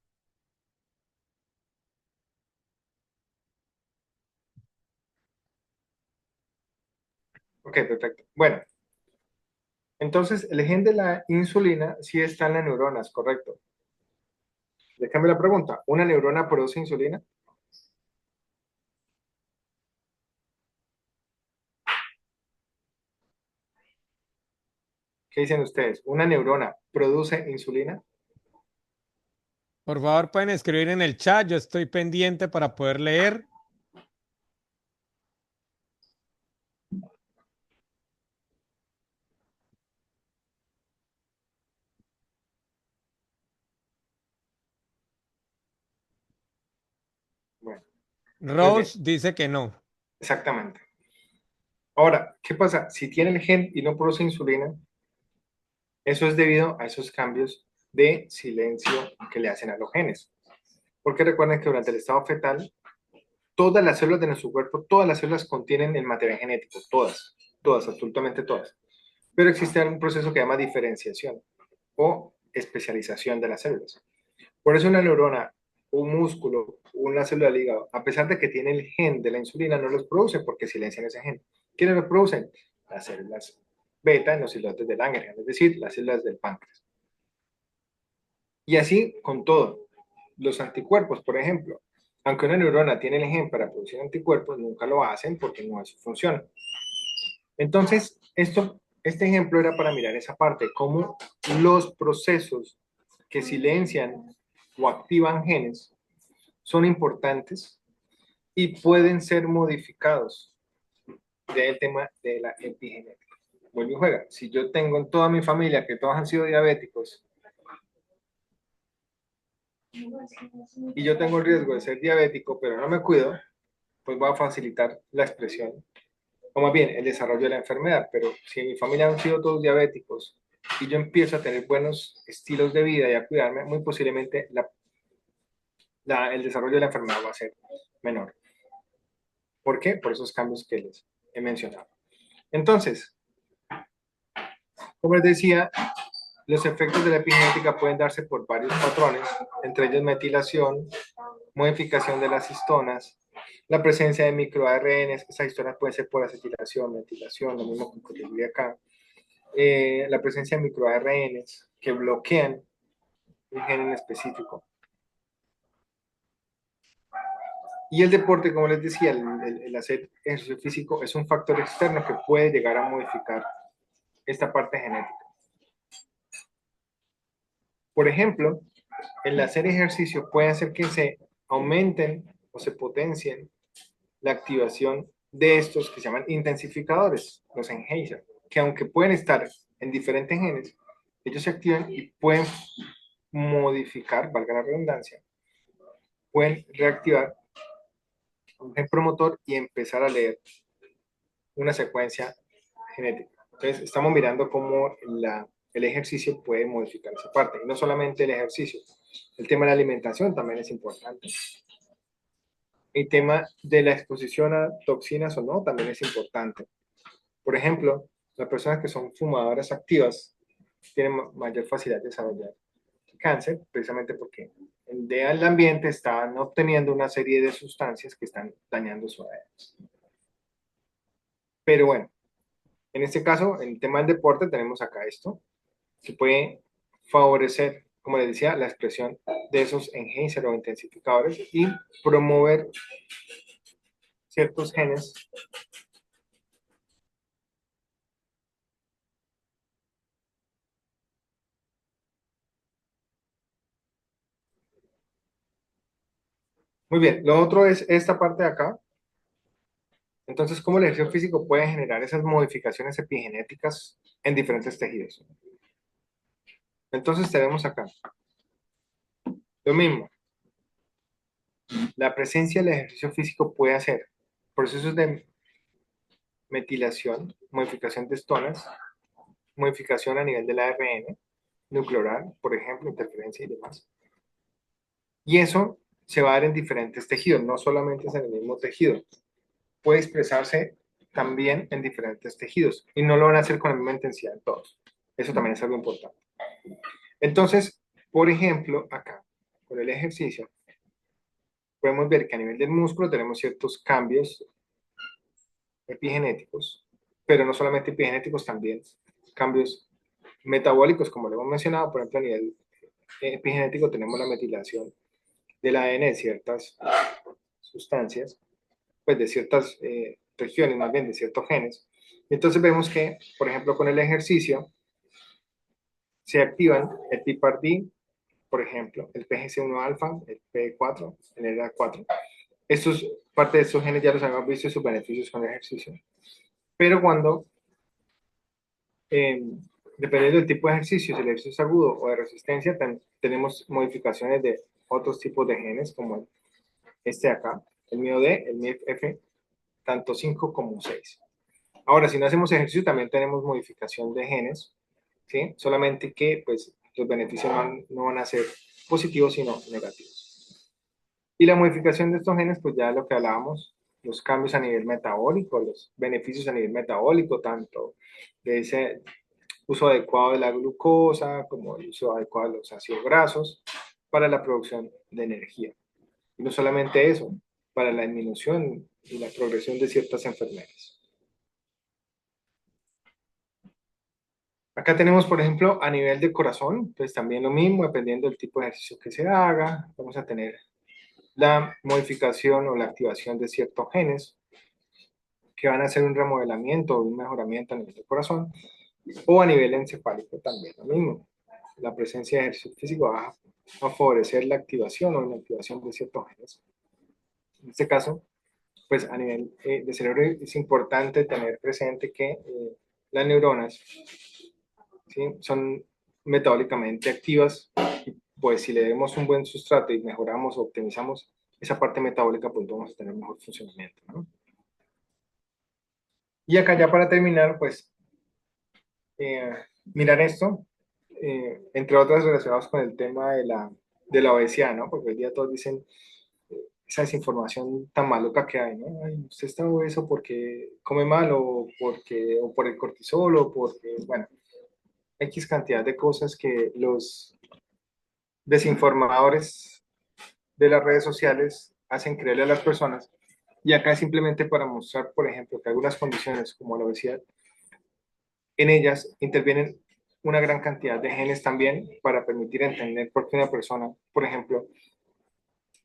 Ok, perfecto. Bueno, entonces el gen de la insulina sí está en las neuronas, correcto. Le cambio la pregunta. ¿Una neurona produce insulina? ¿Qué dicen ustedes? ¿Una neurona produce insulina? Por favor, pueden escribir en el chat. Yo estoy pendiente para poder leer. Bueno, Rose dice que no. exactamente. Ahora, ¿qué pasa? Si tiene el gen y no produce insulina, eso es debido a esos cambios de silencio que le hacen a los genes. Porque recuerden que durante el estado fetal, todas las células de nuestro cuerpo, todas las células contienen el material genético, todas, absolutamente todas. Pero existe un proceso que se llama diferenciación o especialización de las células. Por eso una neurona, un músculo, una célula del hígado, a pesar de que tiene el gen de la insulina, no los produce porque silencian ese gen. ¿Quiénes los producen? Las células beta en los islotes de Langerhans, es decir, las células del páncreas. Y así con todo. Los anticuerpos, por ejemplo, aunque una neurona tiene el gen para producir anticuerpos, nunca lo hacen porque no es su función. Entonces, este ejemplo era para mirar esa parte, cómo los procesos que silencian o activan genes son importantes y pueden ser modificados del tema de la epigenética. vuelve y juega. Si yo tengo en toda mi familia que todos han sido diabéticos y yo tengo el riesgo de ser diabético, pero no me cuido, pues va a facilitar la expresión, o más bien el desarrollo de la enfermedad. Pero si en mi familia han sido todos diabéticos y yo empiezo a tener buenos estilos de vida y a cuidarme, muy posiblemente el desarrollo de la enfermedad va a ser menor. ¿Por qué? Por esos cambios que les he mencionado. Entonces, como les decía, los efectos de la epigenética pueden darse por varios patrones, entre ellos metilación, modificación de las histonas, la presencia de microARNs, esas histonas pueden ser por acetilación, metilación, lo mismo que ocurriría acá, la presencia de microARNs que bloquean un gen en específico. Y el deporte, como les decía, el hacer ejercicio físico es un factor externo que puede llegar a modificar esta parte genética. Por ejemplo, el hacer ejercicio puede hacer que se aumenten o se potencien la activación de estos que se llaman intensificadores, los enhancers, que aunque pueden estar en diferentes genes, ellos se activan y pueden modificar, valga la redundancia, pueden reactivar un gen promotor y empezar a leer una secuencia genética. Entonces, estamos mirando cómo el ejercicio puede modificar esa parte. Y no solamente el ejercicio, el tema de la alimentación también es importante. El tema de la exposición a toxinas o no también es importante. Por ejemplo, las personas que son fumadoras activas tienen mayor facilidad de desarrollar cáncer, precisamente porque el ambiente están obteniendo una serie de sustancias que están dañando su ADN. Pero bueno, en este caso, en el tema del deporte, tenemos acá esto, que puede favorecer, como les decía, la expresión de esos enhancers o intensificadores y promover ciertos genes Muy bien, lo otro es esta parte de acá. Entonces, ¿cómo el ejercicio físico puede generar esas modificaciones epigenéticas en diferentes tejidos? Entonces tenemos acá lo mismo. La presencia del ejercicio físico puede hacer procesos de metilación, modificación de estonas, modificación a nivel del ARN nuclear, por ejemplo, interferencia y demás. Y eso se va a dar en diferentes tejidos, no solamente es en el mismo tejido. Puede expresarse también en diferentes tejidos y no lo van a hacer con la misma intensidad en todos. Eso también es algo importante. Entonces, por ejemplo, acá, con el ejercicio, podemos ver que a nivel del músculo tenemos ciertos cambios epigenéticos, pero no solamente epigenéticos, también cambios metabólicos, como lo hemos mencionado. Por ejemplo, a nivel epigenético tenemos la metilación del ADN de ciertas sustancias, pues de ciertas regiones, más bien de ciertos genes. Entonces vemos que, por ejemplo, con el ejercicio se activan el PPAR-D, por ejemplo, el PGC1-alfa, el P4, el LA4. Estos, parte de estos genes ya los habíamos visto y sus beneficios con el ejercicio. Pero cuando, dependiendo del tipo de ejercicio, si el ejercicio es agudo o de resistencia, tenemos modificaciones de otros tipos de genes, como este de acá, el MIO-D, el MIF-F, tanto 5 como 6. Ahora, si no hacemos ejercicio, también tenemos modificación de genes, ¿sí? Solamente que, pues, los beneficios no van a ser positivos, sino negativos. Y la modificación de estos genes, pues ya lo que hablábamos, los cambios a nivel metabólico, los beneficios a nivel metabólico, tanto de ese uso adecuado de la glucosa, como el uso adecuado de los ácidos grasos, para la producción de energía. Y no solamente eso, para la disminución y la progresión de ciertas enfermedades. Acá tenemos, por ejemplo, a nivel de corazón, pues también lo mismo, dependiendo del tipo de ejercicio que se haga, vamos a tener la modificación o la activación de ciertos genes que van a hacer un remodelamiento o un mejoramiento a nivel del corazón, o a nivel encefálico también lo mismo. La presencia de ejercicio físico va a favorecer la activación o la activación de ciertos genes. En este caso, pues a nivel de cerebro es importante tener presente que las neuronas, ¿sí? Son metabólicamente activas, y pues si le damos un buen sustrato y mejoramos o optimizamos esa parte metabólica, pues vamos a tener mejor funcionamiento, ¿no? Y acá ya para terminar, pues mirar esto, entre otras relacionados con el tema de la obesidad, ¿no? Porque hoy día todos dicen esa desinformación tan maluca que hay, ¿no? Ay, usted está obeso porque come mal o por el cortisol o porque, bueno, X cantidad de cosas que los desinformadores de las redes sociales hacen creerle a las personas. Y acá es simplemente para mostrar, por ejemplo, que algunas condiciones como la obesidad, en ellas intervienen una gran cantidad de genes también para permitir entender por qué una persona, por ejemplo,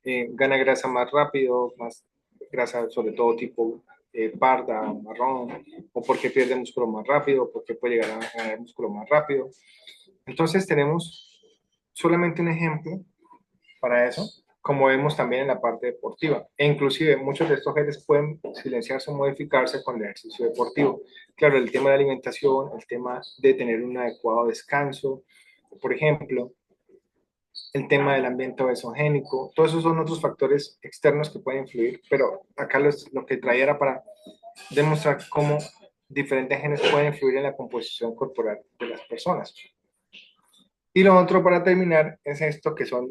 gana grasa más rápido, más grasa sobre todo tipo parda, marrón, o por qué pierde músculo más rápido, o por qué puede llegar a ganar músculo más rápido. Entonces tenemos solamente un ejemplo para eso, como vemos también en la parte deportiva. E inclusive muchos de estos genes pueden silenciarse o modificarse con el ejercicio deportivo. Claro, el tema de la alimentación, el tema de tener un adecuado descanso, por ejemplo, el tema del ambiente obesogénico, todos esos son otros factores externos que pueden influir, pero acá lo que traía era para demostrar cómo diferentes genes pueden influir en la composición corporal de las personas. Y lo otro para terminar es esto que son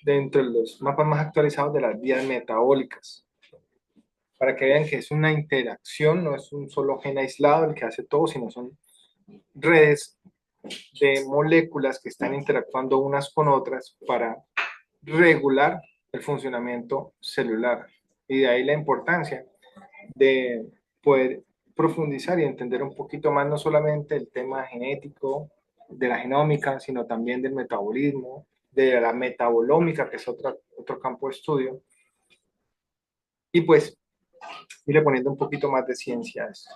dentro de los mapas más actualizados de las vías metabólicas. Para que vean que es una interacción, no es un solo gen aislado el que hace todo, sino son redes de moléculas que están interactuando unas con otras para regular el funcionamiento celular. Y de ahí la importancia de poder profundizar y entender un poquito más no solamente el tema genético, de la genómica, sino también del metabolismo, de la metabolómica, que es otro campo de estudio, y pues irle poniendo un poquito más de ciencia a esto.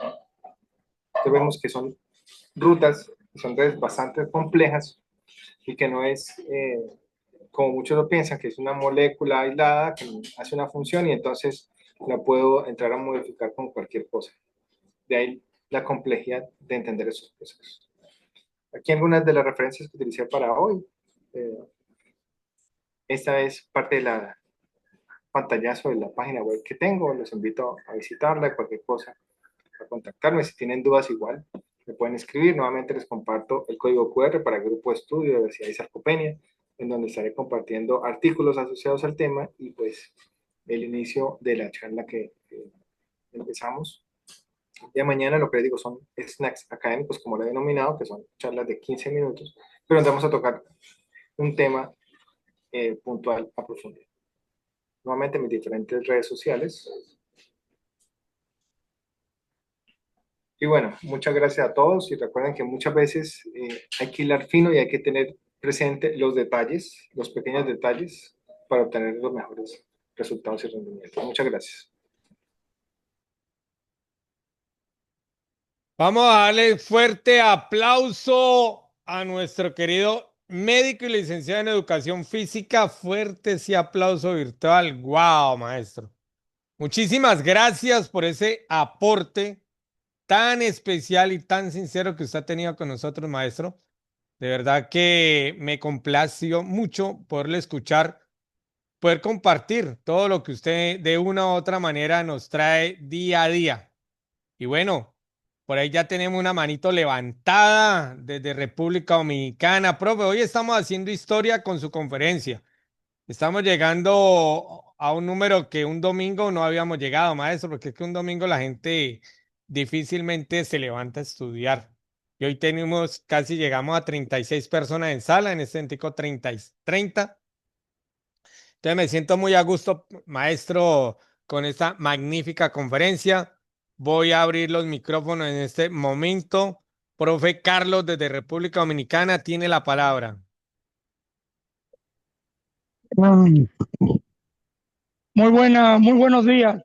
Entonces vemos que son rutas, que son redes bastante complejas y que no es, como muchos lo piensan, que es una molécula aislada que hace una función y entonces la puedo entrar a modificar con cualquier cosa. De ahí la complejidad de entender esos procesos. Aquí algunas de las referencias que utilicé para hoy. Esta es parte de la pantallazo de la página web que tengo. Los invito a visitarla, cualquier cosa, a contactarme. Si tienen dudas igual, me pueden escribir. Nuevamente les comparto el código QR para el grupo de estudio de obesidad y sarcopenia, en donde estaré compartiendo artículos asociados al tema y pues el inicio de la charla que empezamos. Ya mañana lo que les digo son snacks académicos, como lo he denominado, que son charlas de 15 minutos, pero donde vamos a tocar un tema puntual a profundidad. Nuevamente mis diferentes redes sociales. Y bueno, muchas gracias a todos y recuerden que muchas veces hay que hilar fino y hay que tener presente los detalles, los pequeños detalles para obtener los mejores resultados y rendimientos. Muchas gracias. Vamos a darle fuerte aplauso a nuestro querido médico y licenciado en educación física. Fuerte ese aplauso virtual. ¡Wow, maestro! Muchísimas gracias por ese aporte tan especial y tan sincero que usted ha tenido con nosotros, maestro. De verdad que me complació mucho poderle escuchar, poder compartir todo lo que usted de una u otra manera nos trae día a día. Y bueno, por ahí ya tenemos una manito levantada desde República Dominicana. Profe, hoy estamos haciendo historia con su conferencia. Estamos llegando a un número que un domingo no habíamos llegado, maestro, porque es que un domingo la gente difícilmente se levanta a estudiar. Y hoy tenemos, casi llegamos a 36 personas en sala, en este momento 30. Entonces me siento muy a gusto, maestro, con esta magnífica conferencia. Voy a abrir los micrófonos en este momento. Profe Carlos, desde República Dominicana, tiene la palabra. Muy buenos días.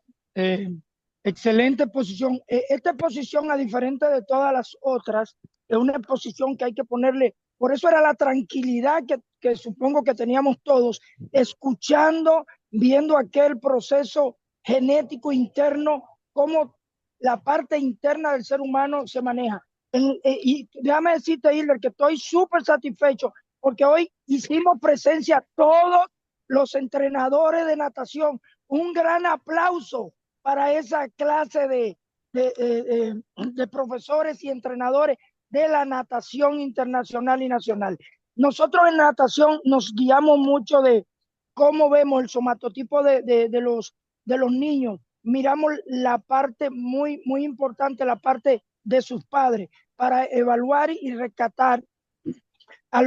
Excelente exposición. Esta exposición, a diferencia de todas las otras, es una exposición que hay que ponerle, por eso era la tranquilidad que supongo que teníamos todos, escuchando, viendo aquel proceso genético interno, cómo la parte interna del ser humano se maneja. Y déjame decirte, Hilder, que estoy súper satisfecho porque hoy hicimos presencia todos los entrenadores de natación. Un gran aplauso para esa clase de profesores y entrenadores de la natación internacional y nacional. Nosotros en natación nos guiamos mucho de cómo vemos el somatotipo de los niños. Miramos la parte muy importante, la parte de sus padres, para evaluar y rescatar a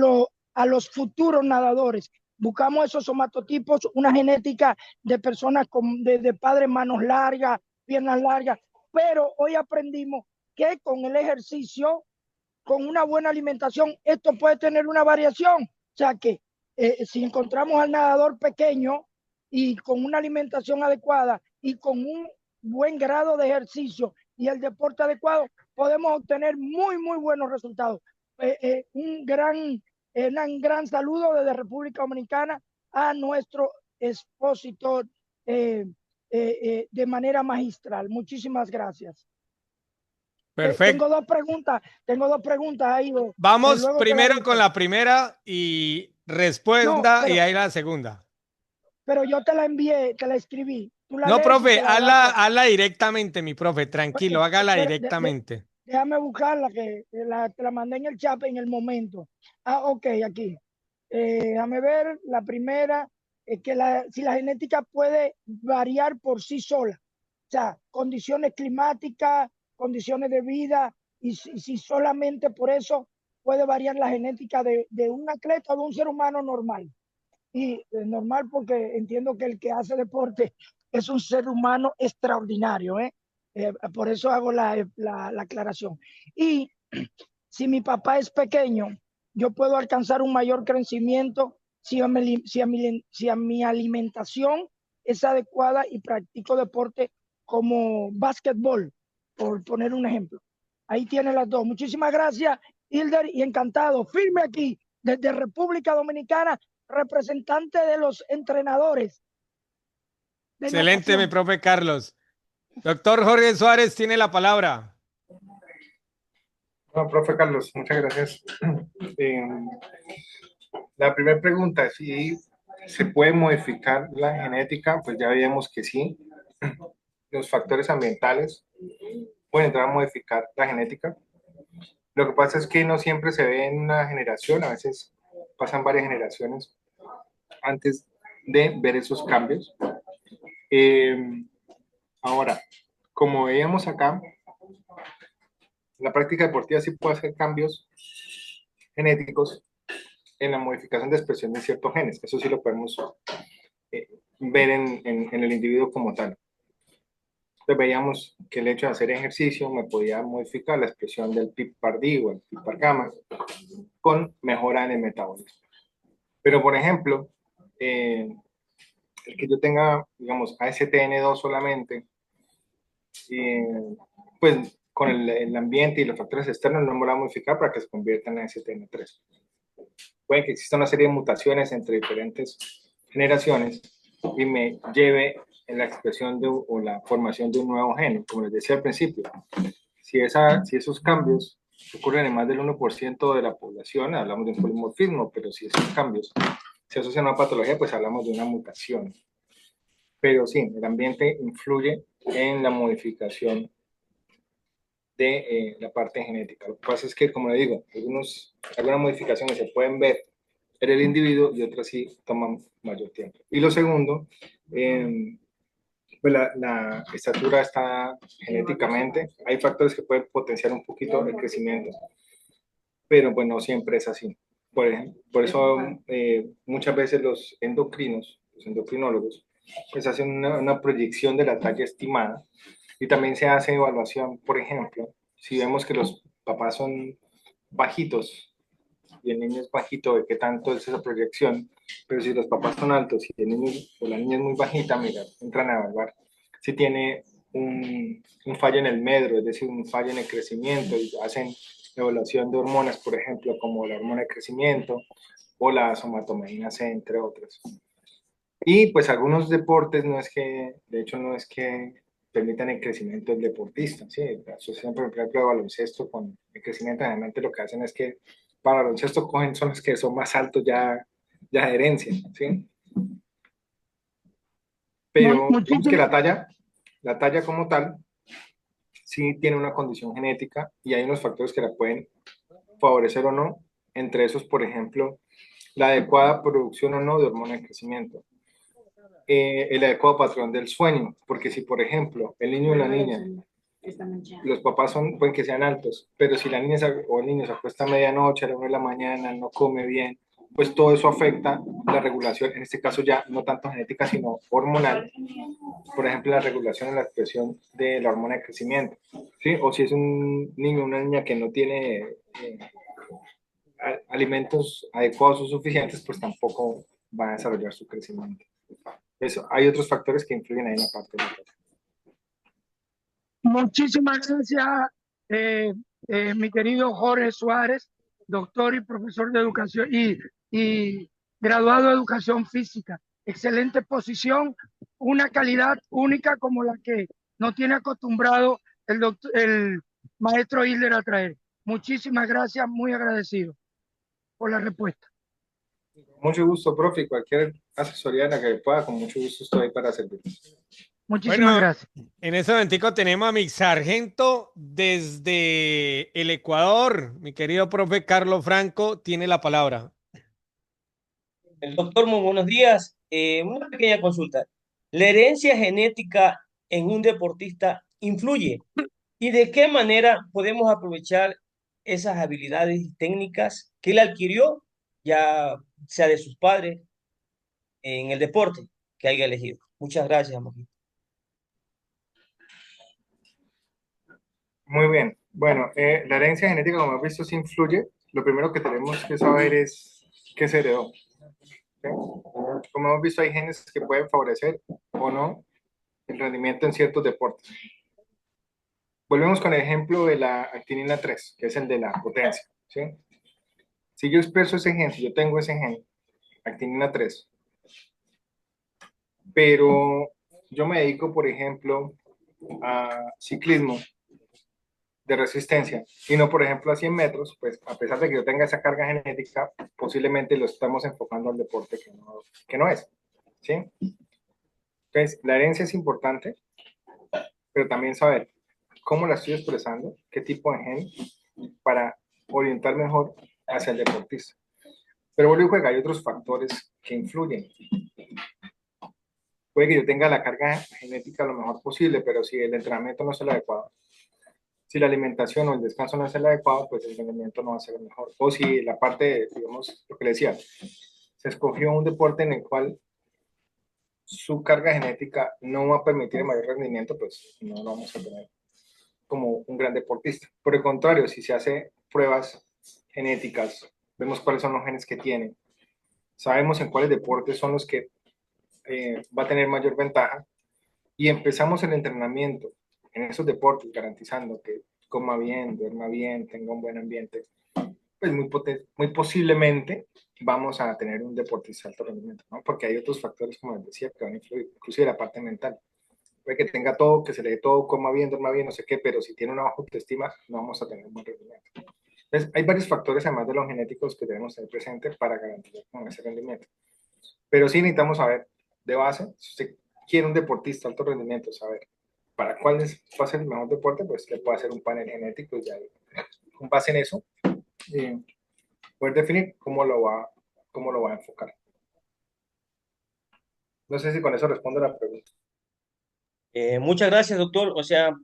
los futuros nadadores. Buscamos esos somatotipos, una genética de personas de padres manos largas, piernas largas, pero hoy aprendimos que con el ejercicio, con una buena alimentación, esto puede tener una variación. O sea que si encontramos al nadador pequeño y con una alimentación adecuada y con un buen grado de ejercicio y el deporte adecuado, podemos obtener muy buenos resultados. Un gran saludo desde República Dominicana a nuestro expositor de manera magistral. Muchísimas gracias. Perfecto. Tengo dos preguntas ahí. Vamos primero con la primera y respuesta y ahí la segunda. Pero yo te la envié, te la escribí. No, profe, hazla directamente, mi profe. Tranquilo, hágala directamente. Déjame buscarla, que te la mandé en el chat en el momento. Ok, aquí. Déjame ver. La primera es que si la genética puede variar por sí sola. O sea, condiciones climáticas, condiciones de vida, y si solamente por eso puede variar la genética de un atleta o de un ser humano normal. Y normal porque entiendo que el que hace deporte es un ser humano extraordinario, por eso hago la aclaración. Y si mi papá es pequeño, yo puedo alcanzar un mayor crecimiento si a mi alimentación es adecuada y practico deporte como básquetbol, por poner un ejemplo. Ahí tiene las dos. Muchísimas gracias, Hilder, y encantado. Firme aquí desde República Dominicana, representante de los entrenadores. Excelente, natación. Mi profe Carlos. Doctor Jorge Suárez tiene la palabra. Bueno, profe Carlos, muchas gracias. La primera pregunta, si se puede modificar la genética, pues ya vimos que sí. Los factores ambientales pueden entrar a modificar la genética. Lo que pasa es que no siempre se ve en una generación, a veces pasan varias generaciones antes de ver esos cambios. Ahora, como veíamos acá, la práctica deportiva sí puede hacer cambios genéticos en la modificación de expresión de ciertos genes. Eso sí lo podemos ver en el individuo como tal. Entonces veíamos que el hecho de hacer ejercicio me podía modificar la expresión del PIPAR-D o el PIPAR-gamma con mejora en el metabolismo. Pero, por ejemplo, el que yo tenga, digamos, ASTN2 solamente, pues con el ambiente y los factores externos no me lo va a modificar para que se convierta en ASTN3. Puede que exista una serie de mutaciones entre diferentes generaciones y me lleve en la expresión o la formación de un nuevo gen, como les decía al principio. Si esos cambios ocurren en más del 1% de la población, hablamos de un polimorfismo, pero si esos cambios se asocian a una patología, pues hablamos de una mutación. Pero sí, el ambiente influye en la modificación de la parte genética. Lo que pasa es que, como le digo, algunas modificaciones se pueden ver en el individuo y otras sí toman mayor tiempo. Y lo segundo, pues la estatura está genéticamente. Hay factores que pueden potenciar un poquito el crecimiento, pero pues no siempre es así. Por eso muchas veces los endocrinólogos, pues hacen una proyección de la talla estimada y también se hace evaluación. Por ejemplo, si vemos que los papás son bajitos y el niño es bajito, ¿de qué tanto es esa proyección? Pero si los papás son altos y el niño o la niña es muy bajita, mira, entran a evaluar si tiene un fallo en el medro, es decir, un fallo en el crecimiento, y hacen evaluación de hormonas, por ejemplo, como la hormona de crecimiento o la somatomedina C, entre otras. Y pues algunos deportes de hecho no es que permitan el crecimiento del deportista, ¿sí? La asociación, por ejemplo, de baloncesto con el crecimiento, generalmente lo que hacen es que para baloncesto cogen son los que son más altos ya de herencia, ¿sí? Pero digamos que la talla como tal, sí tiene una condición genética y hay unos factores que la pueden favorecer o no, entre esos, por ejemplo, la adecuada producción o no de hormona de crecimiento, el adecuado patrón del sueño, porque si, por ejemplo, el niño o la niña, los papás pueden que sean altos, pero si la niña o el niño se acuesta a medianoche, a la 1 de la mañana, no come bien, pues todo eso afecta la regulación, en este caso ya no tanto genética, sino hormonal, por ejemplo, la regulación y la expresión de la hormona de crecimiento, ¿sí? O si es un niño o una niña que no tiene alimentos adecuados o suficientes, pues tampoco va a desarrollar su crecimiento. Eso, hay otros factores que influyen ahí en la parte de la talla. Muchísimas gracias, mi querido Jorge Suárez, doctor y profesor de educación y graduado de educación física. Excelente posición, una calidad única como la que nos tiene acostumbrado el maestro Hilder a traer. Muchísimas gracias, muy agradecido por la respuesta. Mucho gusto, profe. Cualquier asesoría en la que pueda, con mucho gusto estoy para servirles. Muchísimas gracias. En ese momentico tenemos a mi sargento desde el Ecuador. Mi querido profe Carlos Franco tiene la palabra. El doctor, muy buenos días. Una pequeña consulta. ¿La herencia genética en un deportista influye? ¿Y de qué manera podemos aprovechar esas habilidades y técnicas que él adquirió, ya sea de sus padres, en el deporte que haya elegido? Muchas gracias, Majito. Muy bien. Bueno, la herencia genética, como hemos visto, sí influye. Lo primero que tenemos que saber es qué se heredó. ¿Sí? Como hemos visto, hay genes que pueden favorecer o no el rendimiento en ciertos deportes. Volvemos con el ejemplo de la actinina 3, que es el de la potencia. ¿Sí? Si yo expreso ese gen, si yo tengo ese gen, actinina 3, pero yo me dedico, por ejemplo, a ciclismo de resistencia y no, por ejemplo, a 100 metros, pues a pesar de que yo tenga esa carga genética, posiblemente lo estamos enfocando al deporte que no es. ¿Sí? Entonces, la herencia es importante, pero también saber cómo la estoy expresando, qué tipo de gen, para orientar mejor hacia el deportista. Pero vuelvo y juega, hay otros factores que influyen. Puede que yo tenga la carga genética lo mejor posible, pero si el entrenamiento no es el adecuado, si la alimentación o el descanso no es el adecuado, pues el rendimiento no va a ser el mejor. O si la parte, digamos, lo que le decía, se escogió un deporte en el cual su carga genética no va a permitir el mayor rendimiento, pues no lo vamos a tener como un gran deportista. Por el contrario, si se hace pruebas genéticas, vemos cuáles son los genes que tienen, sabemos en cuáles deportes son los que va a tener mayor ventaja y empezamos el entrenamiento en esos deportes garantizando que coma bien, duerma bien, tenga un buen ambiente, pues muy posiblemente vamos a tener un deportista de alto rendimiento, ¿no? Porque hay otros factores, como les decía, que van a influir, inclusive la parte mental. Puede que tenga todo, que se le dé todo, coma bien, duerma bien, no sé qué, pero si tiene una baja autoestima, no vamos a tener un buen rendimiento. Entonces, hay varios factores, además de los genéticos, que debemos tener presentes para garantizar ese rendimiento. Pero sí necesitamos saber de base, si usted quiere un deportista de alto rendimiento, saber para cuál va a ser el mejor deporte, pues le puede hacer un panel genético y ya con base en eso, poder definir cómo lo va a enfocar. No sé si con eso respondo la pregunta. Muchas gracias, doctor. O sea,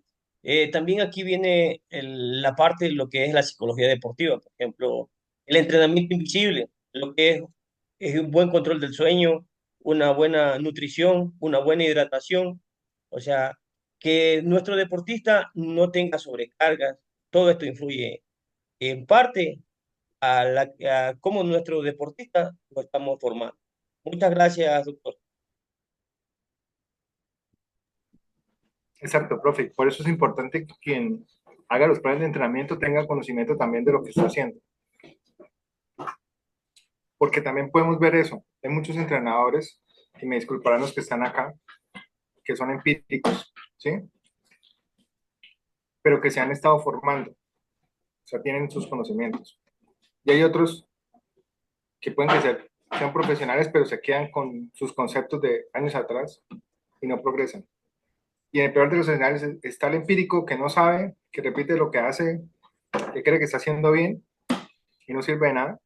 también aquí viene la parte de lo que es la psicología deportiva, por ejemplo, el entrenamiento invisible, lo que es un buen control del sueño, una buena nutrición, una buena hidratación, o sea, que nuestro deportista no tenga sobrecargas, todo esto influye en parte a cómo nuestro deportista lo estamos formando. Muchas gracias, doctor. Exacto, profe. Por eso es importante que quien haga los planes de entrenamiento tenga conocimiento también de lo que está haciendo. Porque también podemos ver eso. Hay muchos entrenadores, y me disculparán los que están acá, que son empíricos, ¿sí? pero que se han estado formando, o sea, tienen sus conocimientos. Y hay otros que pueden que sean profesionales, pero se quedan con sus conceptos de años atrás y no progresan. Y en el peor de los escenarios está el empírico que no sabe, que repite lo que hace, que cree que está haciendo bien y no sirve de nada.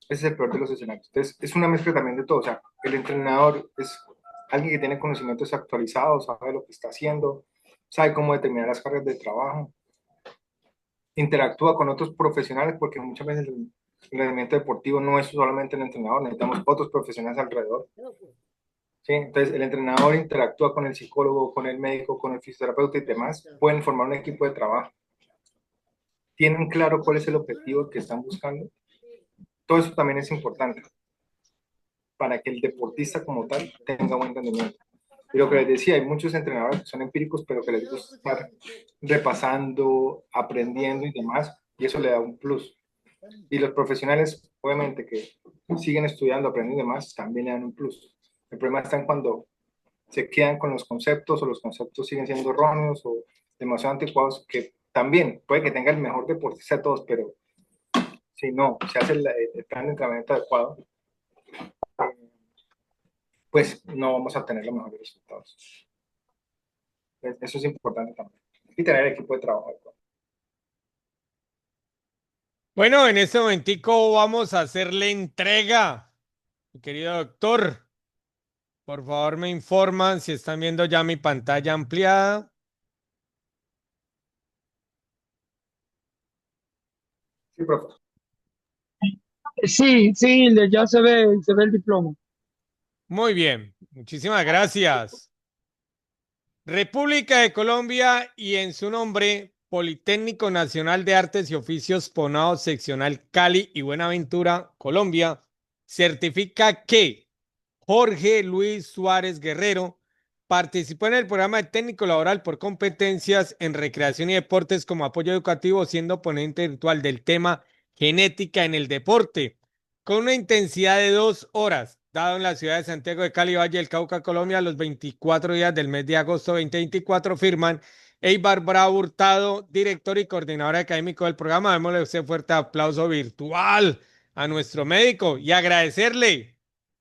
Ese es el peor de los escenarios. Entonces, es una mezcla también de todo. O sea, el entrenador es alguien que tiene conocimientos actualizados, sabe lo que está haciendo, sabe cómo determinar las cargas de trabajo, interactúa con otros profesionales, porque muchas veces el rendimiento deportivo no es solamente el entrenador, necesitamos otros profesionales alrededor. ¿Sí? Entonces, el entrenador interactúa con el psicólogo, con el médico, con el fisioterapeuta y demás, pueden formar un equipo de trabajo. ¿Tienen claro cuál es el objetivo que están buscando? Todo eso también es importante para que el deportista como tal tenga buen rendimiento. Y lo que les decía, hay muchos entrenadores que son empíricos, pero que les gusta estar repasando, aprendiendo y demás, y eso le da un plus. Y los profesionales, obviamente, que siguen estudiando, aprendiendo y demás, también le dan un plus. El problema está en cuando se quedan con los conceptos o los conceptos siguen siendo erróneos o demasiado anticuados, que también puede que tenga el mejor deportista de todos, pero si no se hace el plan de entrenamiento adecuado, pues no vamos a tener los mejores resultados. Eso es importante también. Y tener equipo de trabajo adecuado. Bueno, en este momentico vamos a hacerle entrega, mi querido doctor. Por favor, me informan si están viendo ya mi pantalla ampliada. Sí, profe. Sí, sí, ya se ve el diploma. Muy bien, muchísimas gracias. República de Colombia y en su nombre, Politécnico Nacional de Artes y Oficios Ponao Seccional Cali y Buenaventura, Colombia, certifica que Jorge Luis Suárez Guerrero participó en el programa de técnico laboral por competencias en recreación y deportes como apoyo educativo, siendo ponente virtual del tema genética en el deporte, con una intensidad de 2 horas, dado en la ciudad de Santiago de Cali, Valle del Cauca, Colombia, los 24 días del mes de agosto 2024, firman Eibar Bravo Hurtado, director y coordinador académico del programa. Démosle un fuerte aplauso virtual a nuestro médico y agradecerle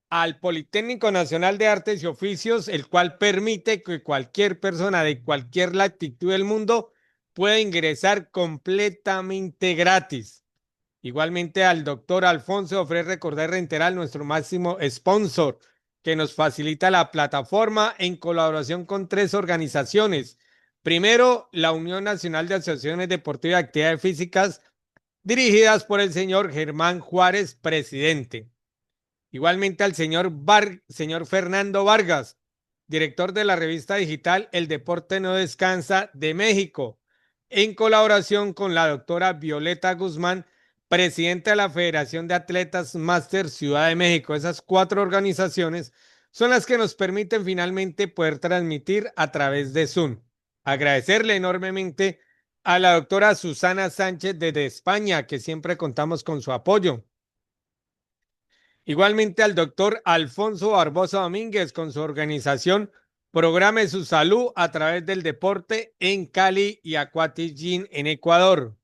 al Politécnico Nacional de Artes y Oficios, el cual permite que cualquier persona de cualquier latitud del mundo pueda ingresar completamente gratis. Igualmente al doctor Alfonso ofrece recordar y reiterar nuestro máximo sponsor, que nos facilita la plataforma en colaboración con 3 organizaciones. Primero, la Unión Nacional de Asociaciones Deportivas y Actividades Físicas, dirigidas por el señor Germán Juárez, presidente. Igualmente al señor Fernando Vargas, director de la revista digital El Deporte No Descansa de México, en colaboración con la doctora Violeta Guzmán, presidenta de la Federación de Atletas Máster Ciudad de México. Esas 4 organizaciones son las que nos permiten finalmente poder transmitir a través de Zoom. Agradecerle enormemente a la doctora Susana Sánchez desde España, que siempre contamos con su apoyo. Igualmente al doctor Alfonso Barbosa Domínguez con su organización Programe su Salud a través del deporte en Cali y Acuatigín en Ecuador.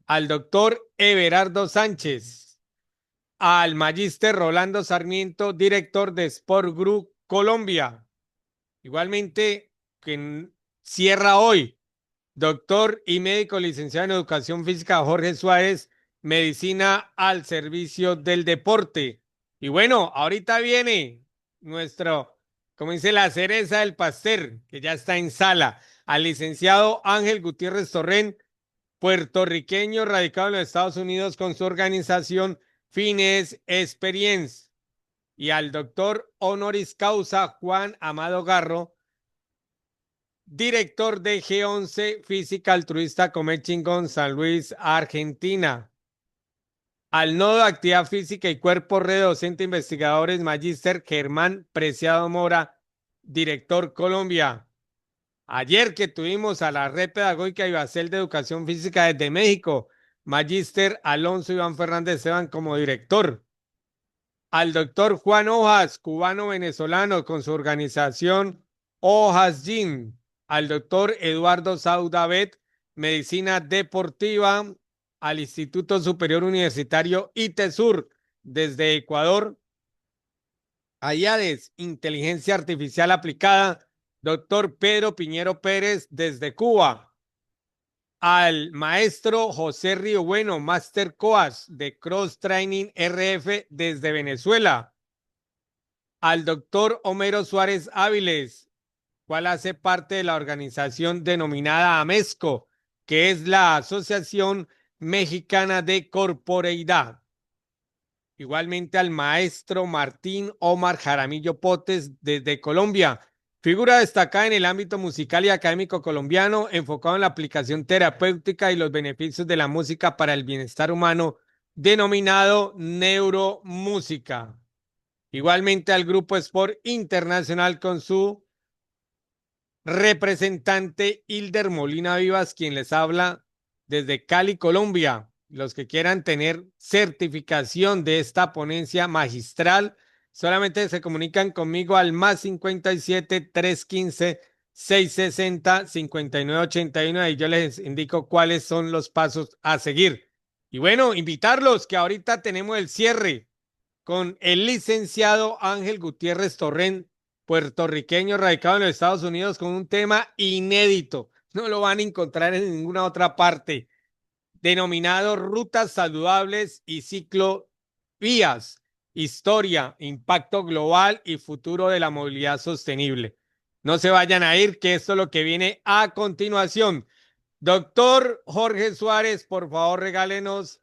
Al doctor Everardo Sánchez, al magíster Rolando Sarmiento, director de Sport Group Colombia. Igualmente, quien cierra hoy, doctor y médico licenciado en Educación Física Jorge Suárez, Medicina al servicio del deporte. Y bueno, ahorita viene nuestro, como dice, la cereza del pastel, que ya está en sala, al licenciado Ángel Gutiérrez Torrent, puertorriqueño radicado en los Estados Unidos con su organización Fines Experience, y al doctor honoris causa Juan Amado Garro, director de G11 Física Altruista Comer Chingón, San Luis, Argentina. Al nodo de actividad física y cuerpo red docente investigadores magíster Germán Preciado Mora, director Colombia. Ayer que tuvimos a la red pedagógica Ibacel de Educación Física desde México, magíster Alonso Iván Fernández Esteban como director. Al doctor Juan Hojas, cubano-venezolano, con su organización Hojas Gym, al doctor Eduardo Saudavet, Medicina Deportiva, al Instituto Superior Universitario ITESUR desde Ecuador, a IADES, Inteligencia Artificial Aplicada, doctor Pedro Piñero Pérez desde Cuba, al maestro José Río Bueno, Master Coas de Cross Training RF desde Venezuela, al doctor Homero Suárez Áviles, cual hace parte de la organización denominada AMESCO, que es la Asociación Mexicana de Corporeidad. Igualmente al maestro Martín Omar Jaramillo Potes desde Colombia, figura destacada en el ámbito musical y académico colombiano, enfocado en la aplicación terapéutica y los beneficios de la música para el bienestar humano, denominado neuromúsica. Igualmente al Grupo Sport Internacional con su representante Hilder Molina Vivas, quien les habla desde Cali, Colombia. Los que quieran tener certificación de esta ponencia magistral, solamente se comunican conmigo al +57 315 660 5981 y yo les indico cuáles son los pasos a seguir. Y bueno, invitarlos que ahorita tenemos el cierre con el licenciado Ángel Gutiérrez Torrent, puertorriqueño radicado en los Estados Unidos, con un tema inédito. No lo van a encontrar en ninguna otra parte, denominado Rutas Saludables y Ciclovías, Historia, Impacto Global y Futuro de la Movilidad Sostenible. No se vayan a ir, que esto es lo que viene a continuación. Doctor Jorge Suárez, por favor, regálenos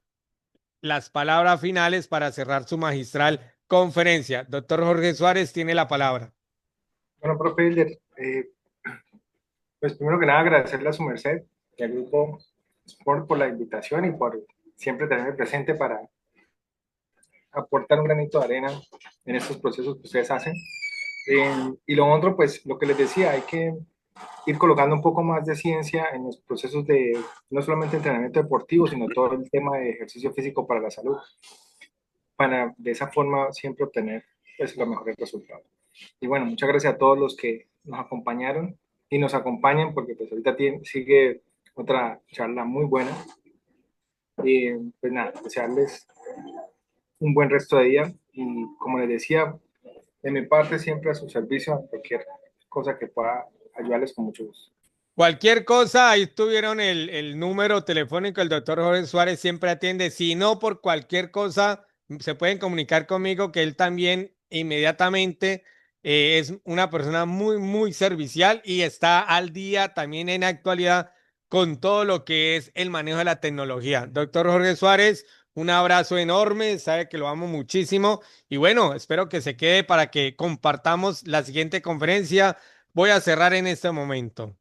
las palabras finales para cerrar su magistral conferencia. Doctor Jorge Suárez tiene la palabra. Bueno, profe Hilder, pues primero que nada agradecerle a su merced y al Grupo Sport por la invitación y por siempre tenerme presente para aportar un granito de arena en estos procesos que ustedes hacen. Y lo otro, pues lo que les decía, hay que ir colocando un poco más de ciencia en los procesos de no solamente entrenamiento deportivo, sino todo el tema de ejercicio físico para la salud, para de esa forma siempre obtener pues, los mejores resultados. Y bueno, muchas gracias a todos los que nos acompañaron y nos acompañan, porque pues ahorita sigue otra charla muy buena. Y pues nada, desearles un buen resto de día y como les decía, de mi parte siempre a su servicio, a cualquier cosa que pueda ayudarles con mucho gusto. Cualquier cosa, ahí tuvieron el número telefónico, el doctor Jorge Suárez siempre atiende. Si no, por cualquier cosa, se pueden comunicar conmigo, que él también inmediatamente es una persona muy, muy servicial y está al día también en actualidad con todo lo que es el manejo de la tecnología. Doctor Jorge Suárez, un abrazo enorme, sabe que lo amo muchísimo y bueno, espero que se quede para que compartamos la siguiente conferencia. Voy a cerrar en este momento.